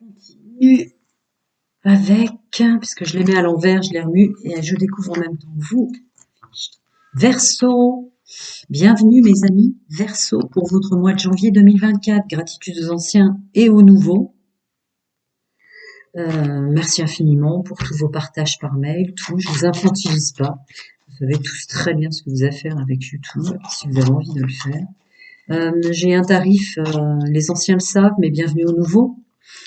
continue avec, puisque je les mets à l'envers, je les remue et je découvre en même temps vous. Verseau, bienvenue mes amis. Verseau pour votre mois de janvier 2024. Gratitude aux anciens et aux nouveaux. Merci infiniment pour tous vos partages par mail, tout. Je vous infantilise pas. Vous savez tous très bien ce que vous avez à faire avec YouTube, si vous avez envie de le faire. J'ai un tarif, les anciens le savent, mais bienvenue aux nouveaux.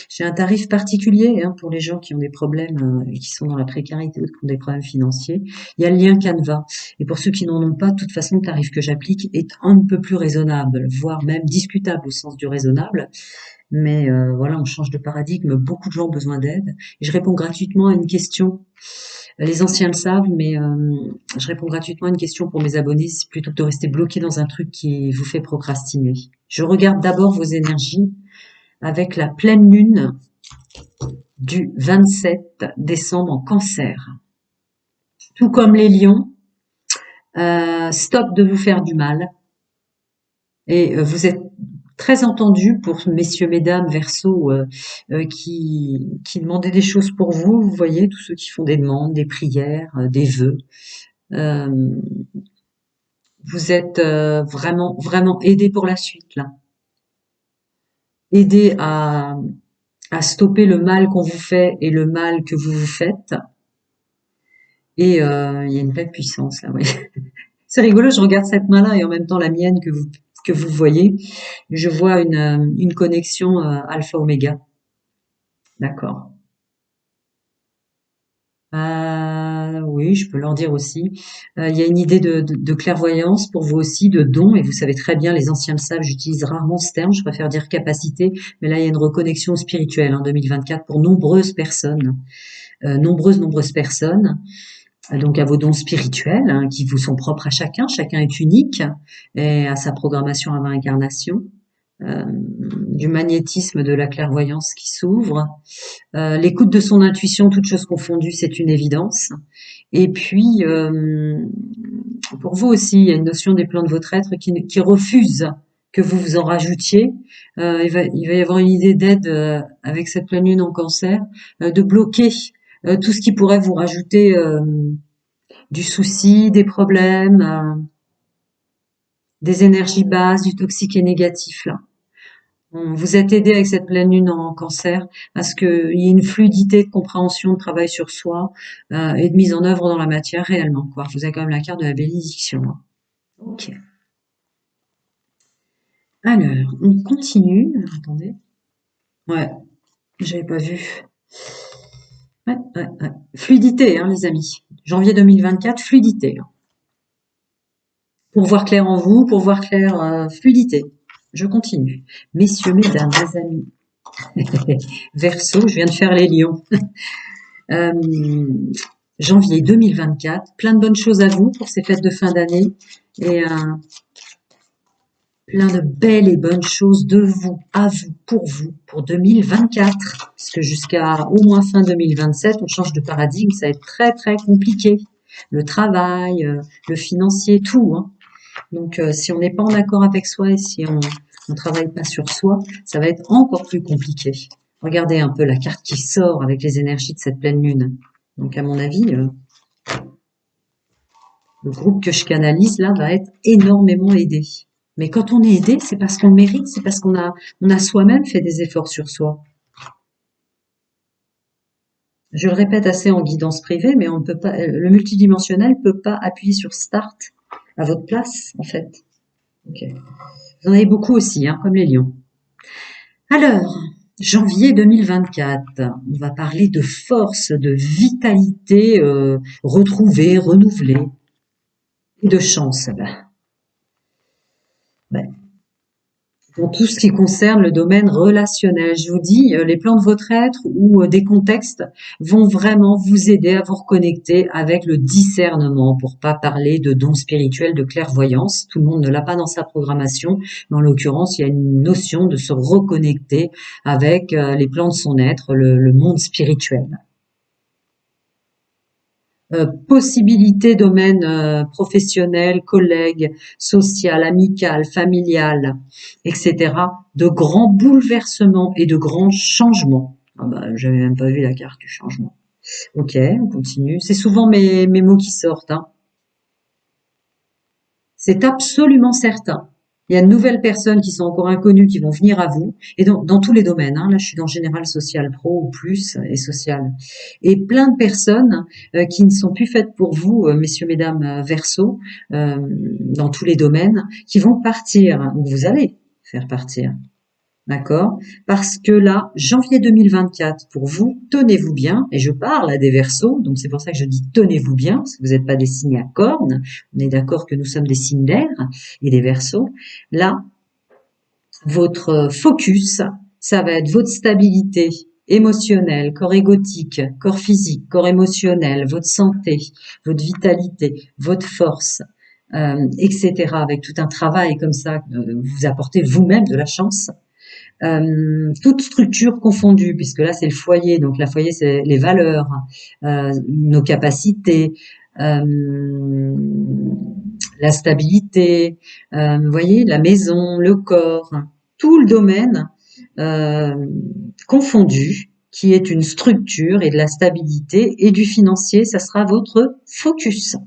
J'ai un tarif particulier pour les gens qui ont des problèmes et qui sont dans la précarité ou qui ont des problèmes financiers. Il y a le lien Canva. Et pour ceux qui n'en ont pas, de toute façon, le tarif que j'applique est un peu plus raisonnable, voire même discutable au sens du raisonnable. Mais voilà, on change de paradigme. Beaucoup de gens ont besoin d'aide. Et je réponds gratuitement à une question. Les anciens le savent, mais je réponds gratuitement à une question pour mes abonnés, plutôt que de rester bloqué dans un truc qui vous fait procrastiner. Je regarde d'abord vos énergies avec la pleine lune du 27 décembre en Cancer. Tout comme les lions, stop de vous faire du mal. Et vous êtes très entendus pour messieurs, mesdames, Verseau, qui demandaient des choses pour vous. Vous voyez, tous ceux qui font des demandes, des prières, des vœux. Vous êtes vraiment, vraiment aidés pour la suite, là. Aidés à stopper le mal qu'on vous fait et le mal que vous vous faites. Et il y a une belle puissance, là, oui. C'est rigolo, je regarde cette main-là et en même temps la mienne que vous voyez. Je vois une connexion alpha-oméga. D'accord. Oui, je peux leur dire aussi. Il y a une idée de clairvoyance pour vous aussi, de don, et vous savez très bien, les anciens le savent, j'utilise rarement ce terme, je préfère dire capacité, mais là il y a une reconnexion spirituelle en 2024 pour nombreuses personnes, nombreuses personnes, donc à vos dons spirituels qui vous sont propres à chacun, chacun est unique et à sa programmation à 20 incarnations. Du magnétisme de la clairvoyance qui s'ouvre, l'écoute de son intuition, toutes choses confondues, c'est une évidence. Et puis, pour vous aussi, il y a une notion des plans de votre être qui refuse que vous vous en rajoutiez. Il va y avoir une idée d'aide avec cette pleine lune en Cancer, de bloquer tout ce qui pourrait vous rajouter du souci, des problèmes, des énergies basses, du toxique et négatif là. Vous êtes aidé avec cette pleine lune en Cancer à ce qu'il y ait une fluidité de compréhension, de travail sur soi et de mise en œuvre dans la matière réellement, quoi. Vous avez quand même la carte de la bénédiction. Ok. Alors, on continue. Alors, attendez. Ouais, j'avais pas vu. Ouais. Fluidité, les amis. Janvier 2024, fluidité. Pour voir clair en vous, pour voir clair, fluidité. Je continue. Messieurs, mesdames, mes amis. Verseau, je viens de faire les lions. Janvier 2024, plein de bonnes choses à vous pour ces fêtes de fin d'année et plein de belles et bonnes choses de vous, à vous, pour 2024. Parce que jusqu'à au moins fin 2027, on change de paradigme, ça va être très très compliqué. Le travail, le financier, tout. Donc si on n'est pas en accord avec soi et si on ne travaille pas sur soi, ça va être encore plus compliqué. Regardez un peu la carte qui sort avec les énergies de cette pleine lune. Donc à mon avis, le groupe que je canalise là va être énormément aidé. Mais quand on est aidé, c'est parce qu'on le mérite, c'est parce qu'on a soi-même fait des efforts sur soi. Je le répète assez en guidance privée, mais on peut pas, le multidimensionnel peut pas appuyer sur Start à votre place, en fait. Ok. Vous en avez beaucoup aussi, comme les lions. Alors, janvier 2024, on va parler de force, de vitalité retrouvée, renouvelée, et de chance. Ouais. Dans tout ce qui concerne le domaine relationnel, je vous dis, les plans de votre être ou des contextes vont vraiment vous aider à vous reconnecter avec le discernement, pour pas parler de dons spirituels, de clairvoyance. Tout le monde ne l'a pas dans sa programmation, mais en l'occurrence, il y a une notion de se reconnecter avec les plans de son être, le monde spirituel. Possibilités, domaine professionnel, collègue, social, amical, familial, etc. De grands bouleversements et de grands changements. Ah bah, j'avais même pas vu la carte du changement. Ok, on continue. C'est souvent mes mots qui sortent, hein. C'est absolument certain. Il y a de nouvelles personnes qui sont encore inconnues qui vont venir à vous, et dans tous les domaines, hein. Là, je suis dans général social pro ou plus et social. Et plein de personnes qui ne sont plus faites pour vous, messieurs, mesdames, Verseau, dans tous les domaines, qui vont partir, ou vous allez faire partir. D'accord? Parce que là, janvier 2024, pour vous, tenez-vous bien, et je parle à des Verseaux, donc c'est pour ça que je dis tenez-vous bien, parce que vous n'êtes pas des signes à cornes, on est d'accord que nous sommes des signes d'air et des Verseaux. Là, votre focus, ça va être votre stabilité émotionnelle, corps égotique, corps physique, corps émotionnel, votre santé, votre vitalité, votre force, etc. Avec tout un travail comme ça, vous apportez vous-même de la chance. Toute structure confondue, puisque là c'est le foyer, donc la foyer c'est les valeurs, nos capacités, la stabilité, vous voyez, la maison, le corps, tout le domaine euh, confondu, qui est une structure et de la stabilité et du financier, ça sera votre focus.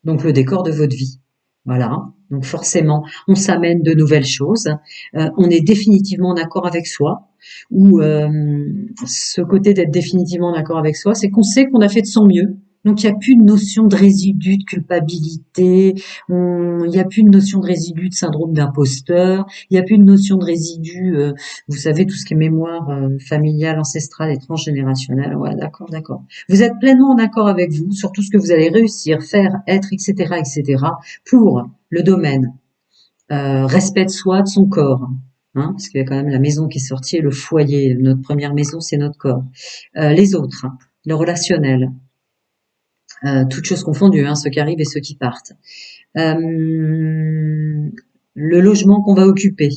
Donc le décor de votre vie. Voilà. Donc forcément, on s'amène de nouvelles choses. On est définitivement en accord avec soi. Ou ce côté d'être définitivement en accord avec soi, c'est qu'on sait qu'on a fait de son mieux. Donc il n'y a plus de notion de résidu de culpabilité, il n'y a plus de notion de résidu de syndrome d'imposteur, il n'y a plus de notion de résidu, vous savez, tout ce qui est mémoire familiale, ancestrale et transgénérationnelle. Ouais, d'accord, d'accord. Vous êtes pleinement en accord avec vous sur tout ce que vous allez réussir, faire, être, etc., etc., pour le domaine respect de soi, de son corps. Hein, parce qu'il y a quand même la maison qui est sortie et le foyer. Notre première maison, c'est notre corps. Les autres, le relationnel, toutes choses confondues, hein, ceux qui arrivent et ceux qui partent. Le logement qu'on va occuper,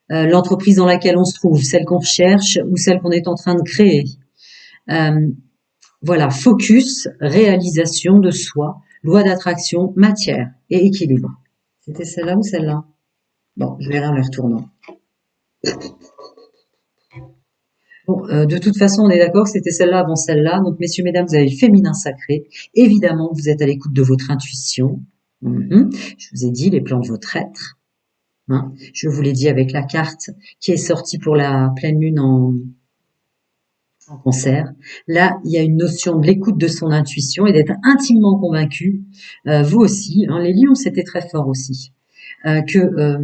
l'entreprise dans laquelle on se trouve, celle qu'on recherche ou celle qu'on est en train de créer. Voilà, focus, réalisation de soi, loi d'attraction, matière et équilibre. C'était celle-là ou celle-là? Bon, je verrai en les retournant. Bon, de toute façon, on est d'accord que c'était celle-là avant celle-là. Donc, messieurs, mesdames, vous avez le féminin sacré. Évidemment, vous êtes à l'écoute de votre intuition. Je vous ai dit les plans de votre être. Hein. Je vous l'ai dit avec la carte qui est sortie pour la pleine lune en Cancer. Là, il y a une notion de l'écoute de son intuition et d'être intimement convaincu. Vous aussi, hein, les lions, c'était très fort aussi. Que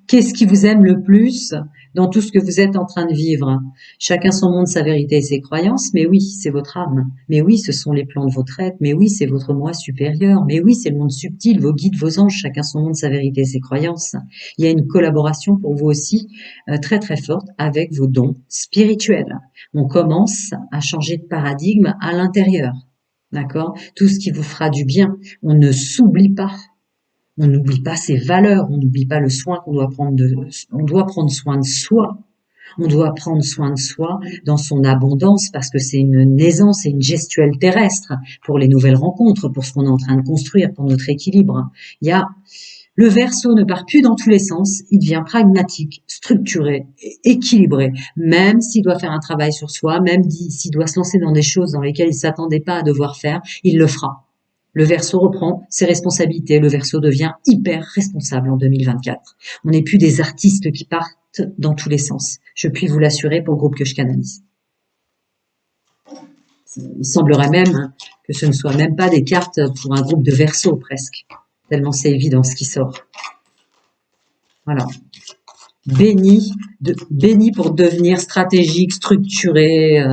qu'est-ce qui vous aime le plus dans tout ce que vous êtes en train de vivre? Chacun son monde, sa vérité et ses croyances. Mais oui, c'est votre âme. Mais oui, ce sont les plans de votre être. Mais oui, c'est votre moi supérieur. Mais oui, c'est le monde subtil, vos guides, vos anges. Chacun son monde, sa vérité et ses croyances. Il y a une collaboration pour vous aussi très très forte avec vos dons spirituels. On commence à changer de paradigme à l'intérieur. D'accord? Tout ce qui vous fera du bien. On ne s'oublie pas. On n'oublie pas ses valeurs, on n'oublie pas le soin qu'on doit prendre on doit prendre soin de soi. On doit prendre soin de soi dans son abondance parce que c'est une aisance, c'est une gestuelle terrestre pour les nouvelles rencontres, pour ce qu'on est en train de construire, pour notre équilibre. Il y a, le Verseau ne part plus dans tous les sens, il devient pragmatique, structuré, équilibré, même s'il doit faire un travail sur soi, même s'il doit se lancer dans des choses dans lesquelles il s'attendait pas à devoir faire, il le fera. Le Verseau reprend ses responsabilités. Le Verseau devient hyper responsable en 2024. On n'est plus des artistes qui partent dans tous les sens. Je puis vous l'assurer pour le groupe que je canalise. Il semblerait même que ce ne soit même pas des cartes pour un groupe de Verseau presque. Tellement c'est évident ce qui sort. Voilà. Béni pour devenir stratégique, structuré,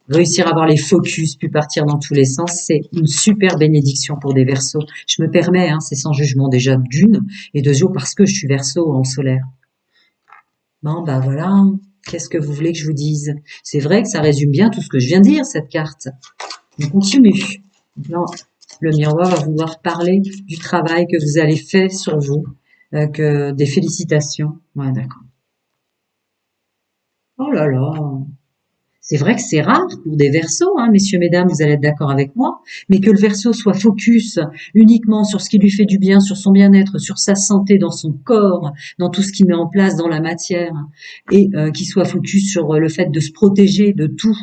réussir à avoir les focus, puis partir dans tous les sens, c'est une super bénédiction pour des Verseaux. Je me permets, hein, c'est sans jugement déjà d'une, et deuxièmement parce que je suis Verseau en solaire. Bon, bah voilà, qu'est-ce que vous voulez que je vous dise? C'est vrai que ça résume bien tout ce que je viens de dire, cette carte. On continue. Non, le miroir va vouloir parler du travail que vous allez faire sur vous, que des félicitations. Ouais, d'accord. Oh là là, C'est vrai que c'est rare pour des Verseaux, hein, messieurs, mesdames, vous allez être d'accord avec moi, mais que le Verseau soit focus uniquement sur ce qui lui fait du bien, sur son bien-être, sur sa santé, dans son corps, dans tout ce qu'il met en place dans la matière, et qu'il soit focus sur le fait de se protéger de tout,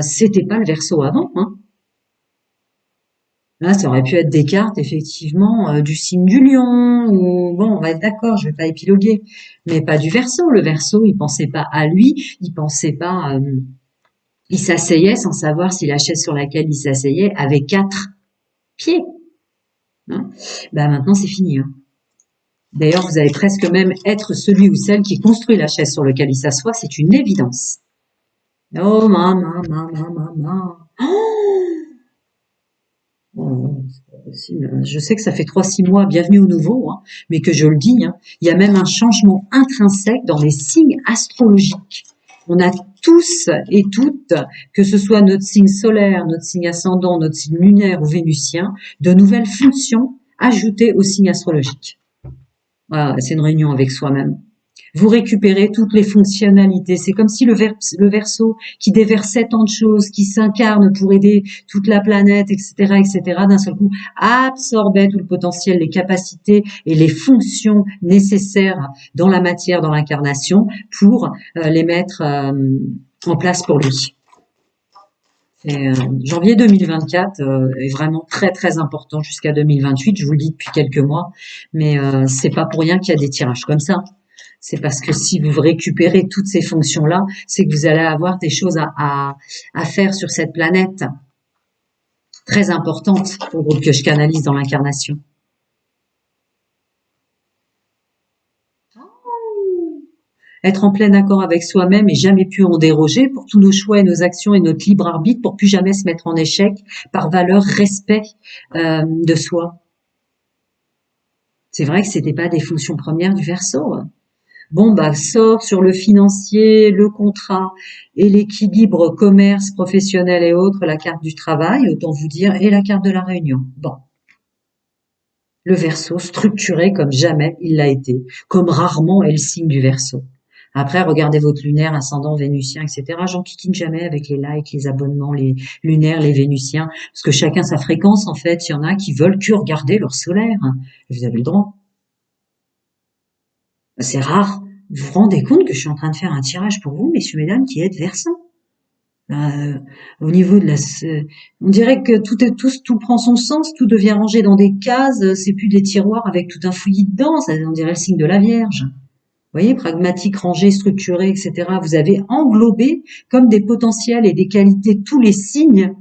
c'était pas le Verseau avant, hein. Là, ça aurait pu être des cartes, effectivement, du signe du lion, ou bon, on va être d'accord, je vais pas épiloguer, mais pas du Verseau. Le Verseau, il pensait pas à lui, il pensait pas, il s'asseyait sans savoir si la chaise sur laquelle il s'asseyait avait 4 pieds, hein. Bah maintenant, c'est fini, hein. D'ailleurs, vous allez presque même être celui ou celle qui construit la chaise sur laquelle il s'assoit, c'est une évidence. Oh, maman, maman, maman. Oh, c'est pas possible. Je sais que ça fait 3-6 mois, bienvenue au nouveau, hein, mais que je le dis, hein, il y a même un changement intrinsèque dans les signes astrologiques. On a tous et toutes, que ce soit notre signe solaire, notre signe ascendant, notre signe lunaire ou vénusien, de nouvelles fonctions ajoutées au signe astrologique. Voilà, c'est une réunion avec soi-même. Vous récupérez toutes les fonctionnalités. C'est comme si le Verseau, qui déversait tant de choses, qui s'incarne pour aider toute la planète, etc., etc., d'un seul coup, absorbait tout le potentiel, les capacités et les fonctions nécessaires dans la matière, dans l'incarnation, pour les mettre en place pour lui. Et, janvier 2024 est vraiment très très important jusqu'à 2028. Je vous le dis depuis quelques mois, mais c'est pas pour rien qu'il y a des tirages comme ça. C'est parce que si vous récupérez toutes ces fonctions-là, c'est que vous allez avoir des choses à faire sur cette planète très importantes pour le groupe que je canalise dans l'incarnation. Être en plein accord avec soi-même et jamais plus en déroger pour tous nos choix et nos actions et notre libre arbitre pour plus jamais se mettre en échec par valeur, respect de soi. C'est vrai que c'était pas des fonctions premières du Verseau. Bon, bah, sort sur le financier, le contrat et l'équilibre commerce, professionnel et autres, la carte du travail, autant vous dire, et la carte de la réunion. Bon. Le Verseau, structuré comme jamais il l'a été, comme rarement est le signe du Verseau. Après, regardez votre lunaire, ascendant, vénusien, etc. J'en kikine jamais avec les likes, les abonnements, les lunaires, les vénusiens, parce que chacun sa fréquence, en fait. Il y en a qui veulent que regarder leur solaire. Vous avez le droit. C'est rare. Vous vous rendez compte que je suis en train de faire un tirage pour vous, messieurs, mesdames, qui êtes versants. Au niveau de on dirait que tout prend son sens, tout devient rangé dans des cases, c'est plus des tiroirs avec tout un fouillis dedans, on dirait le signe de la Vierge. Vous voyez, pragmatique, rangé, structuré, etc. Vous avez englobé comme des potentiels et des qualités tous les signes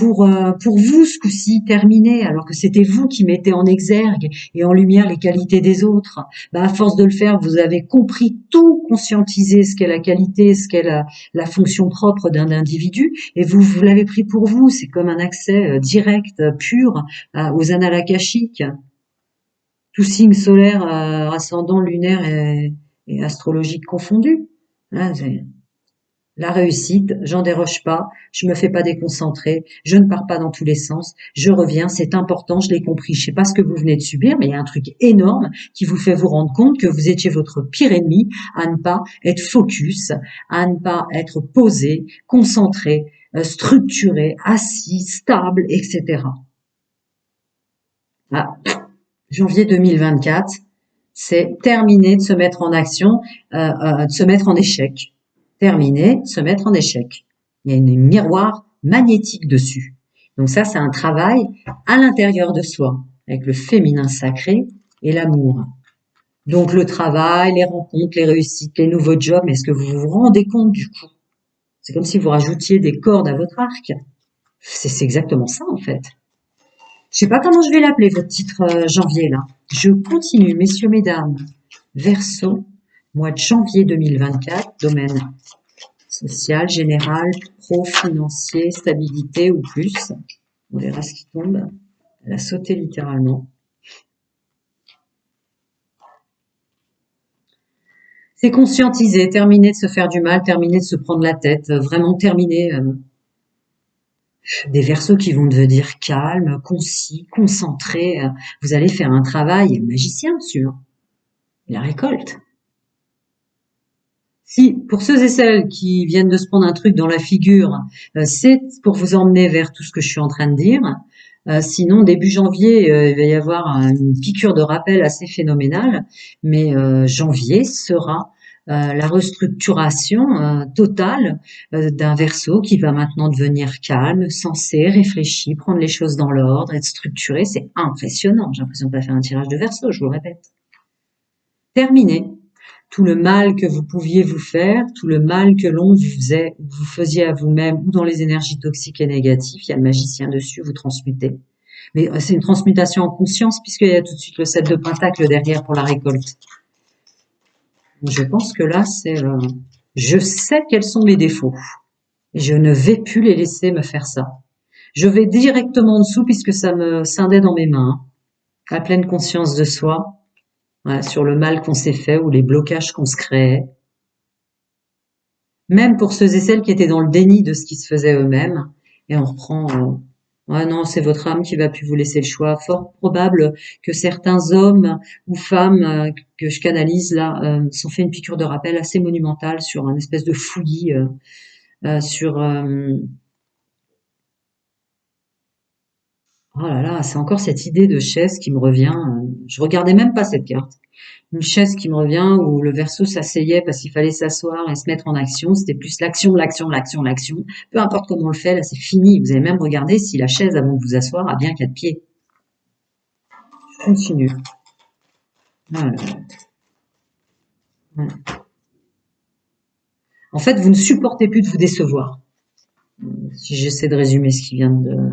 pour vous ce coup-ci terminé, alors que c'était vous qui mettez en exergue et en lumière les qualités des autres. Bah, à force de le faire, vous avez compris tout, conscientisé ce qu'est la qualité, ce qu'est la fonction propre d'un individu, et vous l'avez pris pour vous. C'est comme un accès direct, pur aux annales akashiques. Tout signe solaire, ascendant, lunaire et astrologique confondu. Hein, la réussite, j'en déroge pas, je me fais pas déconcentrer, je ne pars pas dans tous les sens, je reviens, c'est important, je l'ai compris. Je sais pas ce que vous venez de subir, mais il y a un truc énorme qui vous fait vous rendre compte que vous étiez votre pire ennemi à ne pas être focus, à ne pas être posé, concentré, structuré, assis, stable, etc. Ah, janvier 2024, c'est terminer de se mettre en action, de se mettre en échec. Terminer, se mettre en échec. Il y a une miroir magnétique dessus. Donc ça, c'est un travail à l'intérieur de soi, avec le féminin sacré et l'amour. Donc le travail, les rencontres, les réussites, les nouveaux jobs, mais est-ce que vous vous rendez compte du coup? C'est comme si vous rajoutiez des cordes à votre arc. C'est exactement ça en fait. Je sais pas comment je vais l'appeler, votre titre janvier là. Je continue, messieurs, mesdames. Verseau, mois de janvier 2024, domaine social, général, pro, financier, stabilité ou plus. On verra ce qui tombe. Elle a sauté littéralement. C'est conscientiser, terminer de se faire du mal, terminer de se prendre la tête, vraiment terminer. Des Verseaux qui vont devenir calmes, concis, concentrés. Vous allez faire un travail magicien, monsieur. La récolte. Si, pour ceux et celles qui viennent de se prendre un truc dans la figure, c'est pour vous emmener vers tout ce que je suis en train de dire. Sinon, début janvier, il va y avoir une piqûre de rappel assez phénoménale, mais janvier sera la restructuration totale d'un Verseau qui va maintenant devenir calme, sensé, réfléchi, prendre les choses dans l'ordre, être structuré. C'est impressionnant. J'ai l'impression de pas faire un tirage de Verseau, je vous le répète. Terminé. Tout le mal que vous pouviez vous faire, tout le mal que l'on vous faisiez à vous-même ou dans les énergies toxiques et négatives, il y a le magicien dessus, vous transmutez. Mais c'est une transmutation en conscience puisqu'il y a tout de suite le 7 de pentacle derrière pour la récolte. Je pense que là, je sais quels sont mes défauts et je ne vais plus les laisser me faire ça. Je vais directement en dessous puisque ça me scindait dans mes mains. À pleine conscience de soi. Ouais, sur le mal qu'on s'est fait ou les blocages qu'on se créait. Même pour ceux et celles qui étaient dans le déni de ce qui se faisait eux-mêmes. Et on reprend, ouais non, c'est votre âme qui va plus vous laisser le choix. Fort probable que certains hommes ou femmes que je canalise là sont fait une piqûre de rappel assez monumentale sur un espèce de fouillis, sur... oh là là, c'est encore cette idée de chaise qui me revient. Je regardais même pas cette carte. Une chaise qui me revient où le Verseau s'asseyait parce qu'il fallait s'asseoir et se mettre en action. C'était plus l'action, l'action, l'action, l'action. Peu importe comment on le fait, là c'est fini. Vous avez même regardé si la chaise avant de vous asseoir a bien 4 pieds. Je continue. Voilà. Ouais. En fait, vous ne supportez plus de vous décevoir. Si j'essaie de résumer ce qui vient de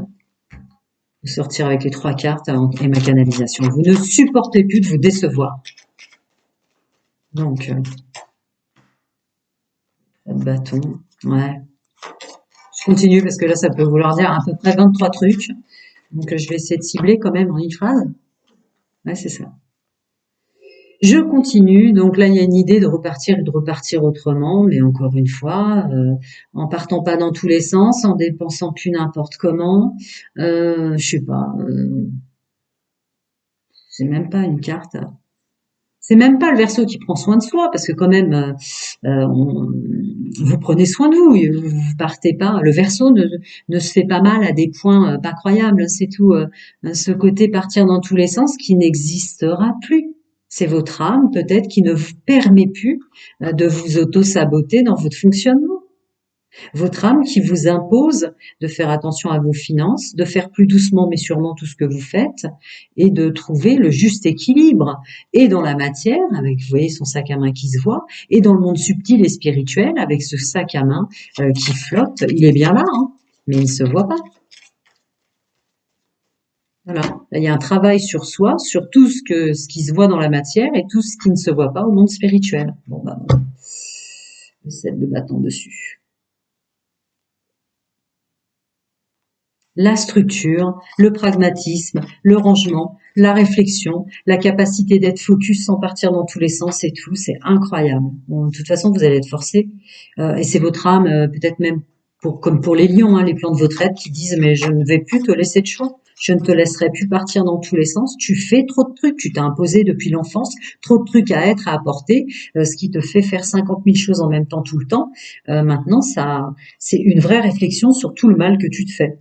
sortir avec les 3 cartes et ma canalisation. Vous ne supportez plus de vous décevoir. Donc, bâton, ouais. Je continue parce que là, ça peut vouloir dire à peu près 23 trucs. Donc, je vais essayer de cibler quand même en une phrase. Ouais, c'est ça. Je continue. Donc là, il y a une idée de repartir et de repartir autrement, mais encore une fois, en partant pas dans tous les sens, en dépensant plus n'importe comment. Je sais pas. C'est même pas une carte. C'est même pas le Verseau qui prend soin de soi, parce que quand même, vous prenez soin de vous. Vous partez pas. Le Verseau ne se fait pas mal à des points pas croyables. C'est tout. Ce côté partir dans tous les sens qui n'existera plus. C'est votre âme peut-être qui ne vous permet plus de vous auto-saboter dans votre fonctionnement. Votre âme qui vous impose de faire attention à vos finances, de faire plus doucement mais sûrement tout ce que vous faites et de trouver le juste équilibre et dans la matière avec, vous voyez, son sac à main qui se voit et dans le monde subtil et spirituel avec ce sac à main qui flotte. Il est bien là, hein, mais il ne se voit pas. Voilà. Là, il y a un travail sur soi, sur tout ce qui se voit dans la matière et tout ce qui ne se voit pas au monde spirituel. Bon, bah, le 7 de bâton dessus. La structure, le pragmatisme, le rangement, la réflexion, la capacité d'être focus sans partir dans tous les sens et tout, c'est incroyable. Bon, de toute façon, vous allez être forcé, et c'est votre âme, peut-être même comme pour les lions, hein, les plans de votre être qui disent mais je ne vais plus te laisser de choix. Je ne te laisserai plus partir dans tous les sens. Tu fais trop de trucs. Tu t'es imposé depuis l'enfance trop de trucs à être, à apporter, ce qui te fait faire 50 000 choses en même temps tout le temps. Maintenant, c'est une vraie réflexion sur tout le mal que tu te fais.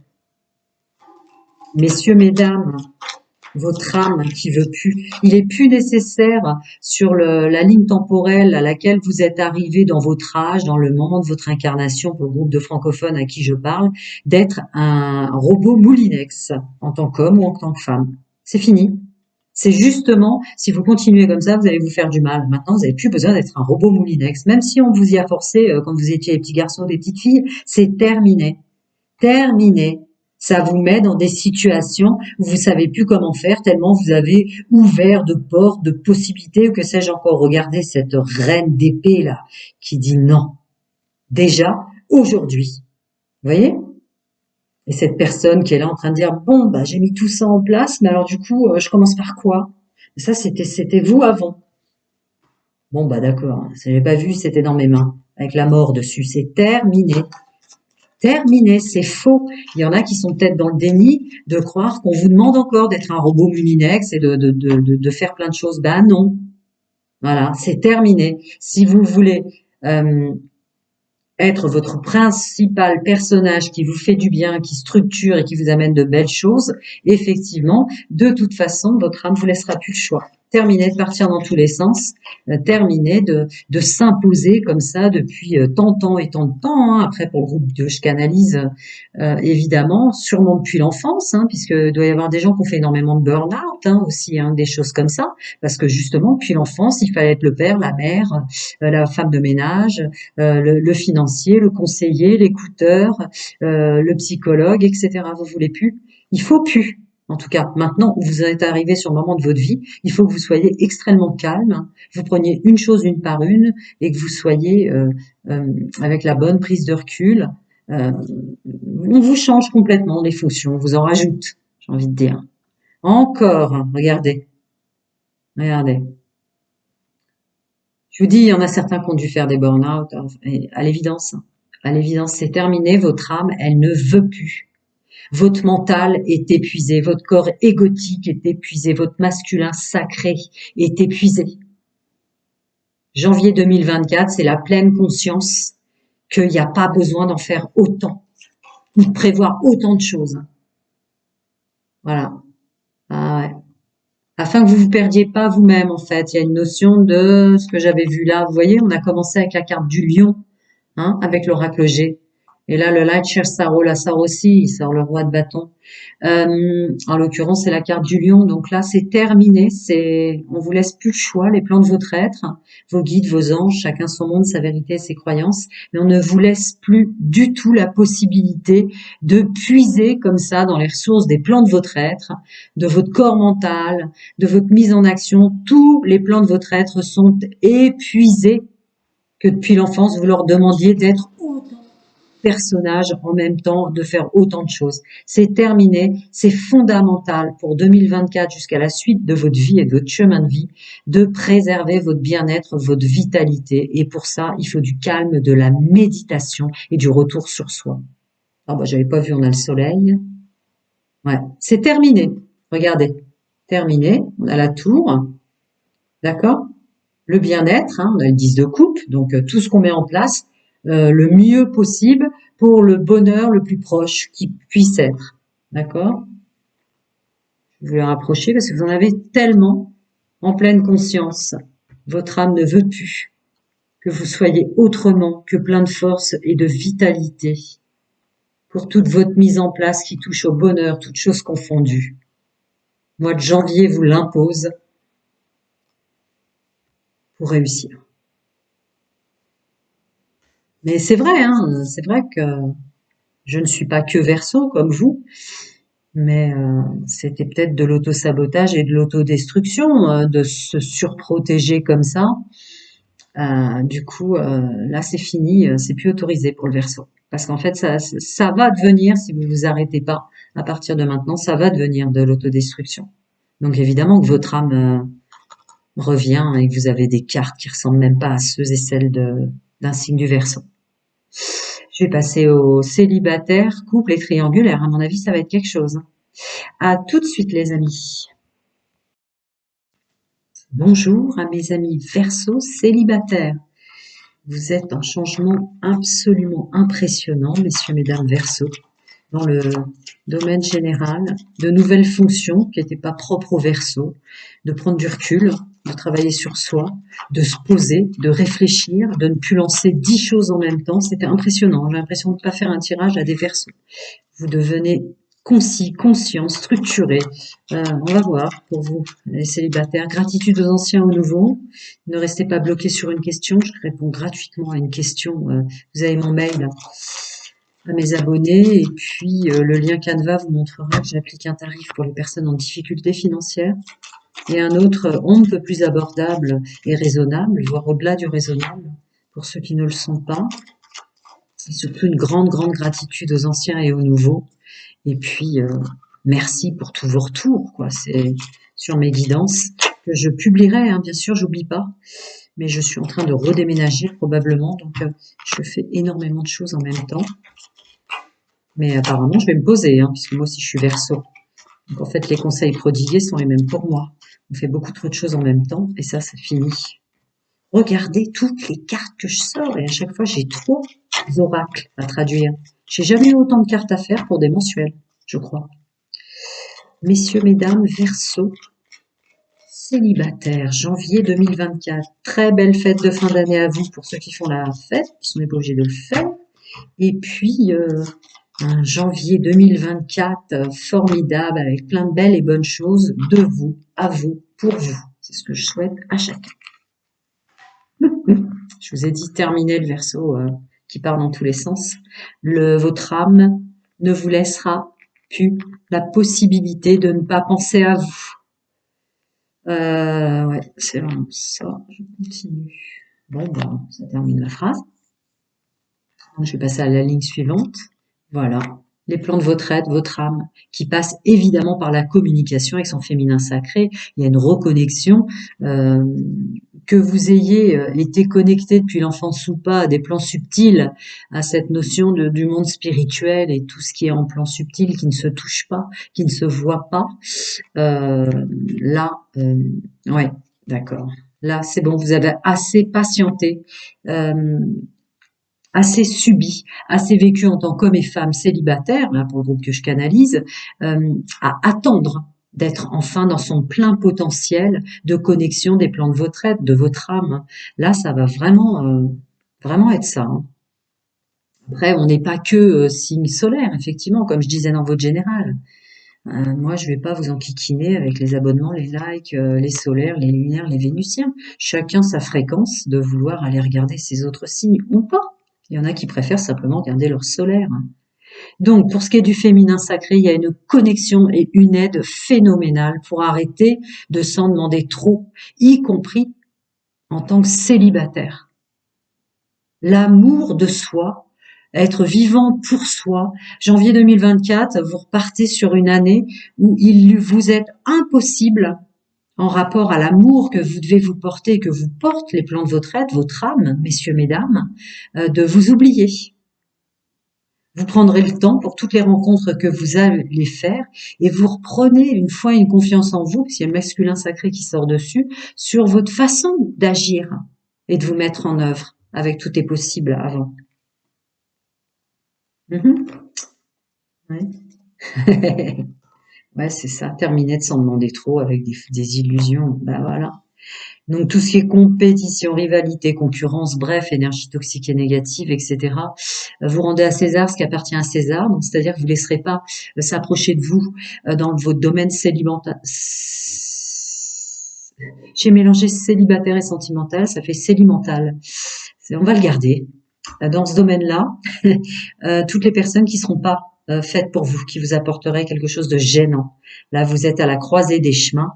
Messieurs, mesdames, votre âme qui veut plus, il est plus nécessaire sur la ligne temporelle à laquelle vous êtes arrivé dans votre âge, dans le moment de votre incarnation pour le groupe de francophones à qui je parle, d'être un robot moulinex en tant qu'homme ou en tant que femme. C'est fini. C'est justement, si vous continuez comme ça, vous allez vous faire du mal. Maintenant, vous n'avez plus besoin d'être un robot moulinex. Même si on vous y a forcé quand vous étiez des petits garçons, des petites filles, c'est terminé. Terminé. Ça vous met dans des situations où vous savez plus comment faire tellement vous avez ouvert de portes, de possibilités ou que sais-je encore. Regardez cette reine d'épée là qui dit non. Déjà, aujourd'hui. Vous voyez? Et cette personne qui est là en train de dire bon, bah, j'ai mis tout ça en place, mais alors du coup, je commence par quoi? Ça, c'était vous avant. Bon, bah, d'accord. Ça, j'ai pas vu, c'était dans mes mains. Avec la mort dessus. C'est terminé. Terminé, c'est faux. Il y en a qui sont peut-être dans le déni de croire qu'on vous demande encore d'être un robot Mulinex et de faire plein de choses. Ben non. Voilà, c'est terminé. Si vous voulez être votre principal personnage qui vous fait du bien, qui structure et qui vous amène de belles choses, effectivement, de toute façon, votre âme vous laissera plus le choix. Terminez de partir dans tous les sens, terminez de s'imposer comme ça depuis tant et tant de temps. Hein. Après, pour le groupe 2, je canalise évidemment, sûrement depuis l'enfance, hein, puisque doit y avoir des gens qui ont fait énormément de burn-out hein, aussi, hein, des choses comme ça, parce que justement, depuis l'enfance, il fallait être le père, la mère, la femme de ménage, le financier, le conseiller, l'écouteur, le psychologue, etc. Vous voulez plus? Il faut plus. En tout cas, maintenant où vous êtes arrivé sur le moment de votre vie, il faut que vous soyez extrêmement calme. Vous preniez une chose une par une et que vous soyez avec la bonne prise de recul. On vous change complètement les fonctions, on vous en rajoute, j'ai envie de dire. Encore, regardez, regardez. Je vous dis, il y en a certains qui ont dû faire des burn-out, à l'évidence. À l'évidence, c'est terminé, votre âme, elle ne veut plus. Votre mental est épuisé, votre corps égotique est épuisé, votre masculin sacré est épuisé. Janvier 2024, c'est la pleine conscience qu'il n'y a pas besoin d'en faire autant, ou de prévoir autant de choses. Voilà. Ah ouais. Afin que vous vous perdiez pas vous-même, en fait. Il y a une notion de ce que j'avais vu là. Vous voyez, on a commencé avec la carte du lion, hein, avec l'oracle G. Et là, le Light Share Saro, la Saro aussi, il sort le roi de bâton. En l'occurrence, c'est la carte du lion. Donc là, c'est terminé. On vous laisse plus le choix, les plans de votre être, vos guides, vos anges, chacun son monde, sa vérité, ses croyances. Mais on ne vous laisse plus du tout la possibilité de puiser comme ça dans les ressources des plans de votre être, de votre corps mental, de votre mise en action. Tous les plans de votre être sont épuisés que depuis l'enfance, vous leur demandiez d'être personnages en même temps, de faire autant de choses. C'est terminé, c'est fondamental pour 2024 jusqu'à la suite de votre vie et de votre chemin de vie, de préserver votre bien-être, votre vitalité. Et pour ça, il faut du calme, de la méditation et du retour sur soi. Ah bah j'avais pas vu, on a le soleil. Ouais, c'est terminé. Regardez, terminé. On a la tour, d'accord? Le bien-être, hein, on a le 10 de coupe, donc tout ce qu'on met en place le mieux possible pour le bonheur le plus proche qui puisse être. D'accord? Je vais le rapprocher parce que vous en avez tellement en pleine conscience. Votre âme ne veut plus que vous soyez autrement que plein de force et de vitalité pour toute votre mise en place qui touche au bonheur, toutes choses confondues. Mois de janvier vous l'impose pour réussir. Mais c'est vrai, hein, c'est vrai que je ne suis pas que Verseau comme vous, mais c'était peut-être de l'auto-sabotage et de l'autodestruction, de se surprotéger comme ça. Du coup, là c'est fini, c'est plus autorisé pour le Verseau. Parce qu'en fait, ça va devenir, si vous vous arrêtez pas à partir de maintenant, ça va devenir de l'autodestruction. Donc évidemment que votre âme revient et que vous avez des cartes qui ressemblent même pas à ceux et celles d'un signe du Verseau. Je vais passer aux célibataires, couples et triangulaires. À mon avis, ça va être quelque chose. À tout de suite, les amis. Bonjour à mes amis Verseau célibataires. Vous êtes un changement absolument impressionnant, messieurs, mesdames Verseau, dans le domaine général, de nouvelles fonctions qui n'étaient pas propres au Verseau, de prendre du recul, de travailler sur soi, de se poser, de réfléchir, de ne plus lancer 10 choses en même temps. C'était impressionnant. J'ai l'impression de ne pas faire un tirage à des Verseaux. Vous devenez concis, conscient, structuré. On va voir pour vous, les célibataires. Gratitude aux anciens, aux nouveaux. Ne restez pas bloqués sur une question. Je réponds gratuitement à une question. Vous avez mon mail à mes abonnés. Et puis, le lien Canva vous montrera que j'applique un tarif pour les personnes en difficulté financière et un autre on ne peut plus abordable et raisonnable, voire au-delà du raisonnable, pour ceux qui ne le sont pas. Et surtout une grande gratitude aux anciens et aux nouveaux. Et puis, merci pour tous vos retours, quoi. C'est sur mes guidances que je publierai, hein, bien sûr, j'oublie pas. Mais je suis en train de redéménager probablement, donc je fais énormément de choses en même temps. Mais apparemment, je vais me poser, hein, puisque moi aussi je suis Verseau. Donc en fait, les conseils prodigués sont les mêmes pour moi. On fait beaucoup trop de choses en même temps, et ça, c'est fini. regardez toutes les cartes que je sors et à chaque fois j'ai trop d'oracles à traduire. J'ai jamais eu autant de cartes à faire pour des mensuels, je crois. Messieurs, mesdames, Verseau, célibataire, janvier 2024. Très belle fête de fin d'année à vous pour ceux qui font la fête, parce qu'on n'est pas obligé de le faire. Et puis, un janvier 2024 formidable avec plein de belles et bonnes choses de vous, à vous, pour vous. C'est ce que je souhaite à chacun. Je vous ai dit, terminez le Verseau qui part dans tous les sens. Votre âme ne vous laissera plus la possibilité de ne pas penser à vous. Ouais, c'est vraiment ça. Je continue. Bon, ben, ça termine la phrase. Je vais passer à la ligne suivante. Voilà. Les plans de votre être, votre âme, qui passe évidemment par la communication avec son féminin sacré. Il y a une reconnexion. Que vous ayez été connecté depuis l'enfance ou pas à des plans subtils, à cette notion du monde spirituel et tout ce qui est en plan subtil, qui ne se touche pas, qui ne se voit pas. Là, ouais, d'accord. Là, c'est bon, vous avez assez patienté, assez subi, assez vécu en tant qu'homme et femme célibataire, là pour le groupe que je canalise, à attendre d'être enfin dans son plein potentiel de connexion des plans de votre être, de votre âme. Là, ça va vraiment, vraiment être ça. Hein. Après, on n'est pas que signe solaire, effectivement, comme je disais dans votre général. Moi, je vais pas vous enquiquiner avec les abonnements, les likes, les solaires, les lunaires, les vénusiens. Chacun sa fréquence de vouloir aller regarder ses autres signes ou pas. Il y en a qui préfèrent simplement regarder leur solaire. Donc, pour ce qui est du féminin sacré, il y a une connexion et une aide phénoménale pour arrêter de s'en demander trop, y compris en tant que célibataire. L'amour de soi, être vivant pour soi. Janvier 2024, vous repartez sur une année où il vous est impossible, en rapport à l'amour que vous devez vous porter, que vous portent les plans de votre être, votre âme, messieurs, mesdames, de vous oublier. Vous prendrez le temps pour toutes les rencontres que vous allez faire et vous reprenez une fois une confiance en vous, parce qu'il y a le masculin sacré qui sort dessus, sur votre façon d'agir et de vous mettre en œuvre avec tout est possible avant. Ouais. Ouais, c'est ça. Terminer de s'en demander trop avec des illusions. Ben voilà. Donc tout ce qui est compétition, rivalité, concurrence, bref, énergie toxique et négative, etc. Vous rendez à César ce qui appartient à César. Donc c'est-à-dire que vous ne laisserez pas s'approcher de vous dans votre domaine célibataire. J'ai mélangé célibataire et sentimental, ça fait célimental. On va le garder. Dans ce domaine-là, toutes les personnes qui seront pas faites pour vous, qui vous apporteraient quelque chose de gênant. Là, vous êtes à la croisée des chemins,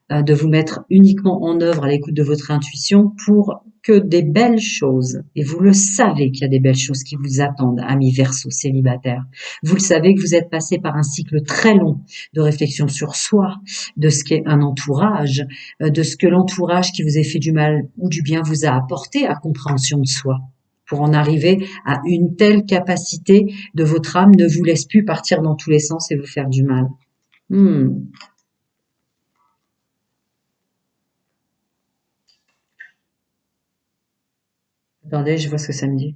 de vous mettre uniquement en œuvre à l'écoute de votre intuition pour que des belles choses, et vous le savez qu'il y a des belles choses qui vous attendent, amis Verseau célibataires. Vous le savez que vous êtes passé par un cycle très long de réflexion sur soi, de ce qu'est un entourage, de ce que l'entourage qui vous a fait du mal ou du bien vous a apporté à compréhension de soi. Pour en arriver à une telle capacité de votre âme ne vous laisse plus partir dans tous les sens et vous faire du mal. Attendez, je vois ce que ça me dit.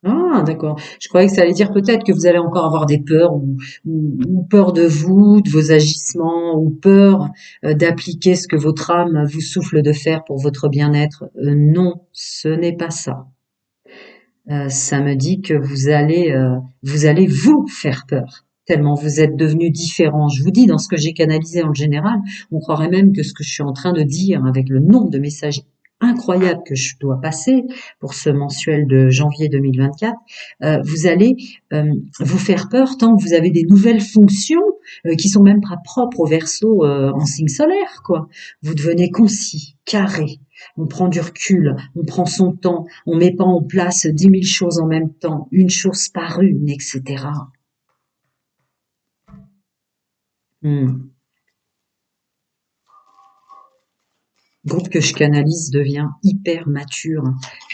Ah, d'accord. Je croyais que ça allait dire peut-être que vous allez encore avoir des peurs ou peur de vous, de vos agissements, ou peur d'appliquer ce que votre âme vous souffle de faire pour votre bien-être. Non, ce n'est pas ça. Ça me dit que vous allez vous faire peur, tellement vous êtes devenu différent. Je vous dis, dans ce que j'ai canalisé en général, on croirait même que ce que je suis en train de dire avec le nombre de messages incroyables que je dois passer pour ce mensuel de janvier 2024, vous allez vous faire peur tant que vous avez des nouvelles fonctions qui sont même pas propres au Verseau en signe solaire, quoi. Vous devenez concis, carré, on prend du recul, on prend son temps, on met pas en place 10 000 choses en même temps, une chose par une, etc. Hmm. Groupe que je canalise devient hyper mature.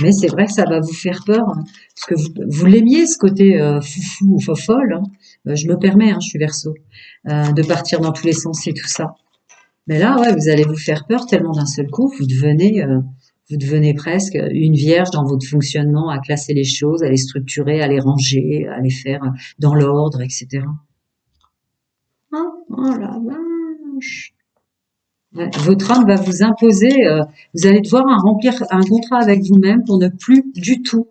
Mais c'est vrai que ça va vous faire peur, hein, parce que vous l'aimiez ce côté foufou ou fofolle. Hein. Je me permets, hein, je suis Verseau, de partir dans tous les sens et tout ça. Mais là, ouais, vous allez vous faire peur tellement d'un seul coup, vous devenez presque une vierge dans votre fonctionnement, à classer les choses, à les structurer, à les ranger, à les faire dans l'ordre, etc. Ah, oh la vache. Ouais, votre âme va vous imposer, vous allez devoir remplir un contrat avec vous-même pour ne plus du tout.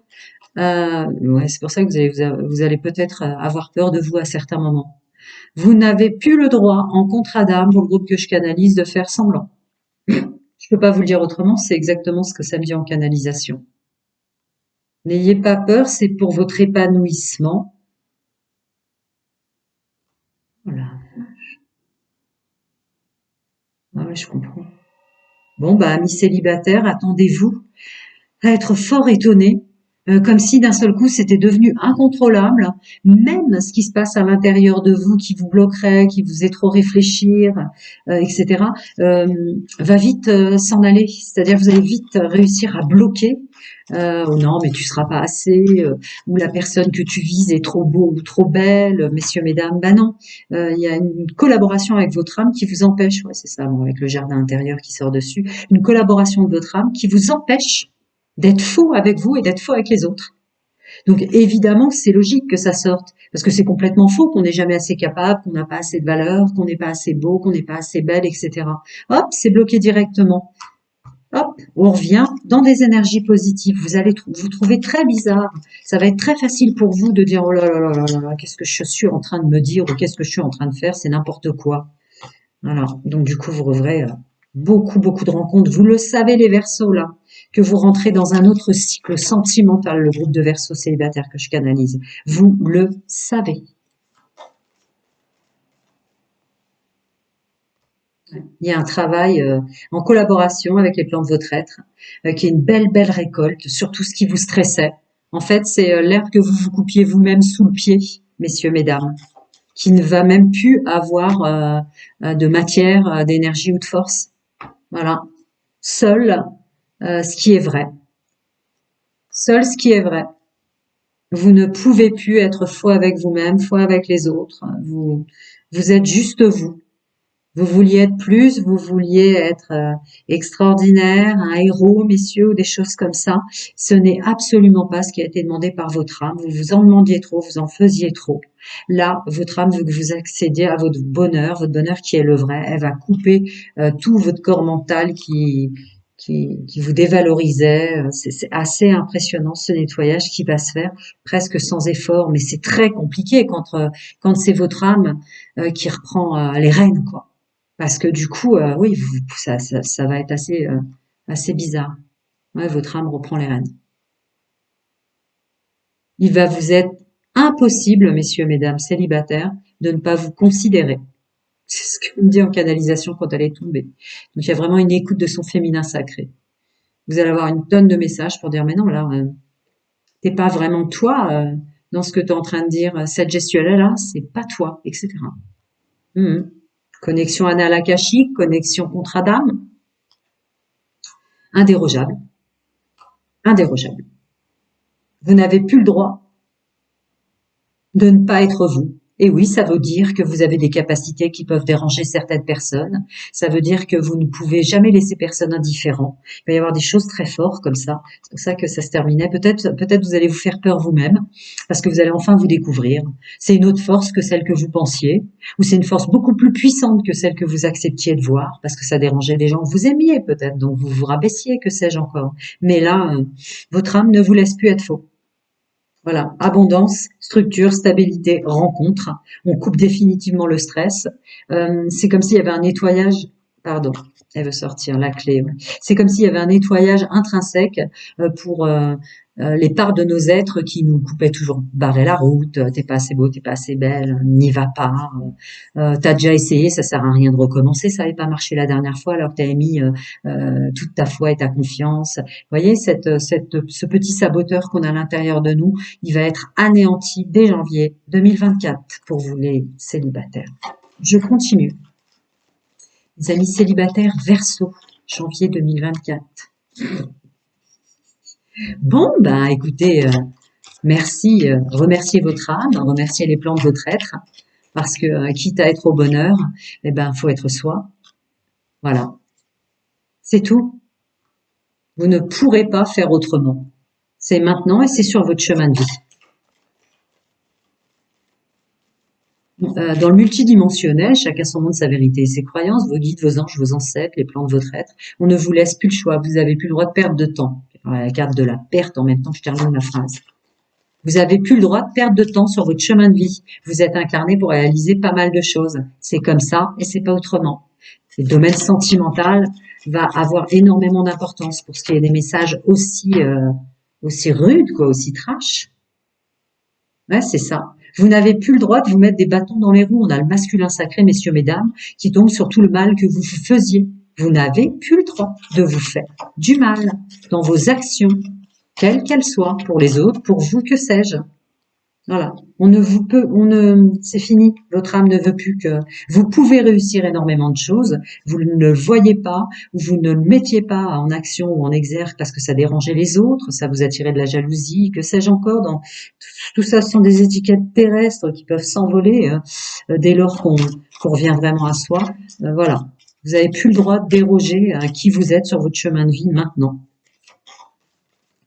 Ouais, c'est pour ça que vous allez peut-être avoir peur de vous à certains moments. Vous n'avez plus le droit, en contrat d'âme, pour le groupe que je canalise, de faire semblant. Je peux pas vous le dire autrement, c'est exactement ce que ça me dit en canalisation. N'ayez pas peur, c'est pour votre épanouissement. Voilà. Ah ouais, je comprends. Bon, bah, amis célibataires, attendez-vous à être fort étonné, comme si d'un seul coup c'était devenu incontrôlable, même ce qui se passe à l'intérieur de vous qui vous bloquerait, qui vous faisait trop réfléchir, etc., va vite s'en aller. C'est-à-dire vous allez vite réussir à bloquer. Oh non, mais tu seras pas assez, ou la personne que tu vises est trop beau ou trop belle, messieurs, mesdames. Ben non, il y a une collaboration avec votre âme qui vous empêche, ouais, c'est ça, bon, avec le jardin intérieur qui sort dessus, une collaboration de votre âme qui vous empêche d'être faux avec vous et d'être faux avec les autres. Donc évidemment, c'est logique que ça sorte, parce que c'est complètement faux qu'on n'est jamais assez capable, qu'on n'a pas assez de valeur, qu'on n'est pas assez beau, qu'on n'est pas assez belle, etc. Hop, c'est bloqué directement. Hop, on revient dans des énergies positives. Vous allez vous trouver très bizarre. Ça va être très facile pour vous de dire oh là là là là là, qu'est-ce que je suis en train de me dire ou qu'est-ce que je suis en train de faire, c'est n'importe quoi. Voilà. Donc du coup, vous reverrez beaucoup de rencontres. Vous le savez, les Verseaux là, que vous rentrez dans un autre cycle sentimental, le groupe de Verseaux célibataires que je canalise. Vous le savez. Il y a un travail en collaboration avec les plans de votre être, qui est une belle récolte sur tout ce qui vous stressait. En fait, c'est l'herbe que vous vous coupiez vous-même sous le pied, messieurs, mesdames, qui ne va même plus avoir de matière, d'énergie ou de force. Voilà. Seul ce qui est vrai. Seul ce qui est vrai. Vous ne pouvez plus être faux avec vous-même, faux avec les autres. Vous êtes juste vous. Vous vouliez être plus, vous vouliez être extraordinaire, un héros, messieurs, ou des choses comme ça. Ce n'est absolument pas ce qui a été demandé par votre âme. Vous vous en demandiez trop, vous en faisiez trop. Là, votre âme veut que vous accédiez à votre bonheur qui est le vrai. Elle va couper tout votre corps mental qui vous dévalorisait. C'est assez impressionnant ce nettoyage qui va se faire presque sans effort, mais c'est très compliqué quand c'est votre âme qui reprend les rênes, quoi. Parce que du coup, oui, ça va être assez bizarre. Ouais, votre âme reprend les rênes. Il va vous être impossible, messieurs, mesdames, célibataires, de ne pas vous considérer. C'est ce que me dit en canalisation quand elle est tombée. Donc il y a vraiment une écoute de son féminin sacré. Vous allez avoir une tonne de messages pour dire mais non, là, t'es pas vraiment toi dans ce que tu es en train de dire. Cette gestuelle-là, c'est pas toi, etc. Mhm. Connexion anal-akashique, connexion contrat-d'âme, indérogeable, indérogeable. Vous n'avez plus le droit de ne pas être vous. Et oui, ça veut dire que vous avez des capacités qui peuvent déranger certaines personnes. Ça veut dire que vous ne pouvez jamais laisser personne indifférent. Il va y avoir des choses très fortes comme ça. C'est pour ça que ça se terminait. Peut-être vous allez vous faire peur vous-même parce que vous allez enfin vous découvrir. C'est une autre force que celle que vous pensiez ou c'est une force beaucoup plus puissante que celle que vous acceptiez de voir parce que ça dérangeait des gens que vous aimiez peut-être. Donc vous vous rabaissiez, que sais-je encore. Mais là, votre âme ne vous laisse plus être faux. Voilà, abondance, structure, stabilité, rencontre. On coupe définitivement le stress. C'est comme s'il y avait un nettoyage. Pardon, elle veut sortir la clé. Ouais. C'est comme s'il y avait un nettoyage intrinsèque pour les parts de nos êtres qui nous coupaient toujours barrer la route. T'es pas assez beau, t'es pas assez belle, n'y va pas. T'as déjà essayé, ça sert à rien de recommencer. Ça n'avait pas marché la dernière fois alors que t'avais mis toute ta foi et ta confiance. Vous voyez, ce petit saboteur qu'on a à l'intérieur de nous, il va être anéanti dès janvier 2024 pour vous les célibataires. Je continue. Les amis célibataires Verseau, janvier 2024. Bon, bah écoutez, merci, remerciez votre âme, remerciez les plans de votre être, parce que quitte à être au bonheur, eh ben faut être soi. Voilà, c'est tout. Vous ne pourrez pas faire autrement. C'est maintenant et c'est sur votre chemin de vie. Dans le multidimensionnel, chacun son monde, sa vérité et ses croyances, vos guides, vos anges, vos ancêtres, les plans de votre être. On ne vous laisse plus le choix. Vous n'avez plus le droit de perdre de temps. La carte de la perte en même temps que je termine ma phrase. Vous n'avez plus le droit de perdre de temps sur votre chemin de vie. Vous êtes incarné pour réaliser pas mal de choses. C'est comme ça et c'est pas autrement. Le domaine sentimental va avoir énormément d'importance pour ce qui est des messages aussi rudes, quoi, aussi trash. Ouais, c'est ça. Vous n'avez plus le droit de vous mettre des bâtons dans les roues. On a le masculin sacré, messieurs, mesdames, qui tombe sur tout le mal que vous faisiez. Vous n'avez plus le droit de vous faire du mal dans vos actions, quelles qu'elles soient, pour les autres, pour vous, que sais-je. Voilà. C'est fini. Votre âme ne veut plus que, vous pouvez réussir énormément de choses. Vous ne le voyez pas, ou vous ne le mettiez pas en action ou en exergue parce que ça dérangeait les autres, ça vous attirait de la jalousie, que sais-je encore. Tout ça, ce sont des étiquettes terrestres qui peuvent s'envoler dès lors qu'on revient vraiment à soi. Voilà. Vous n'avez plus le droit de déroger à qui vous êtes sur votre chemin de vie maintenant.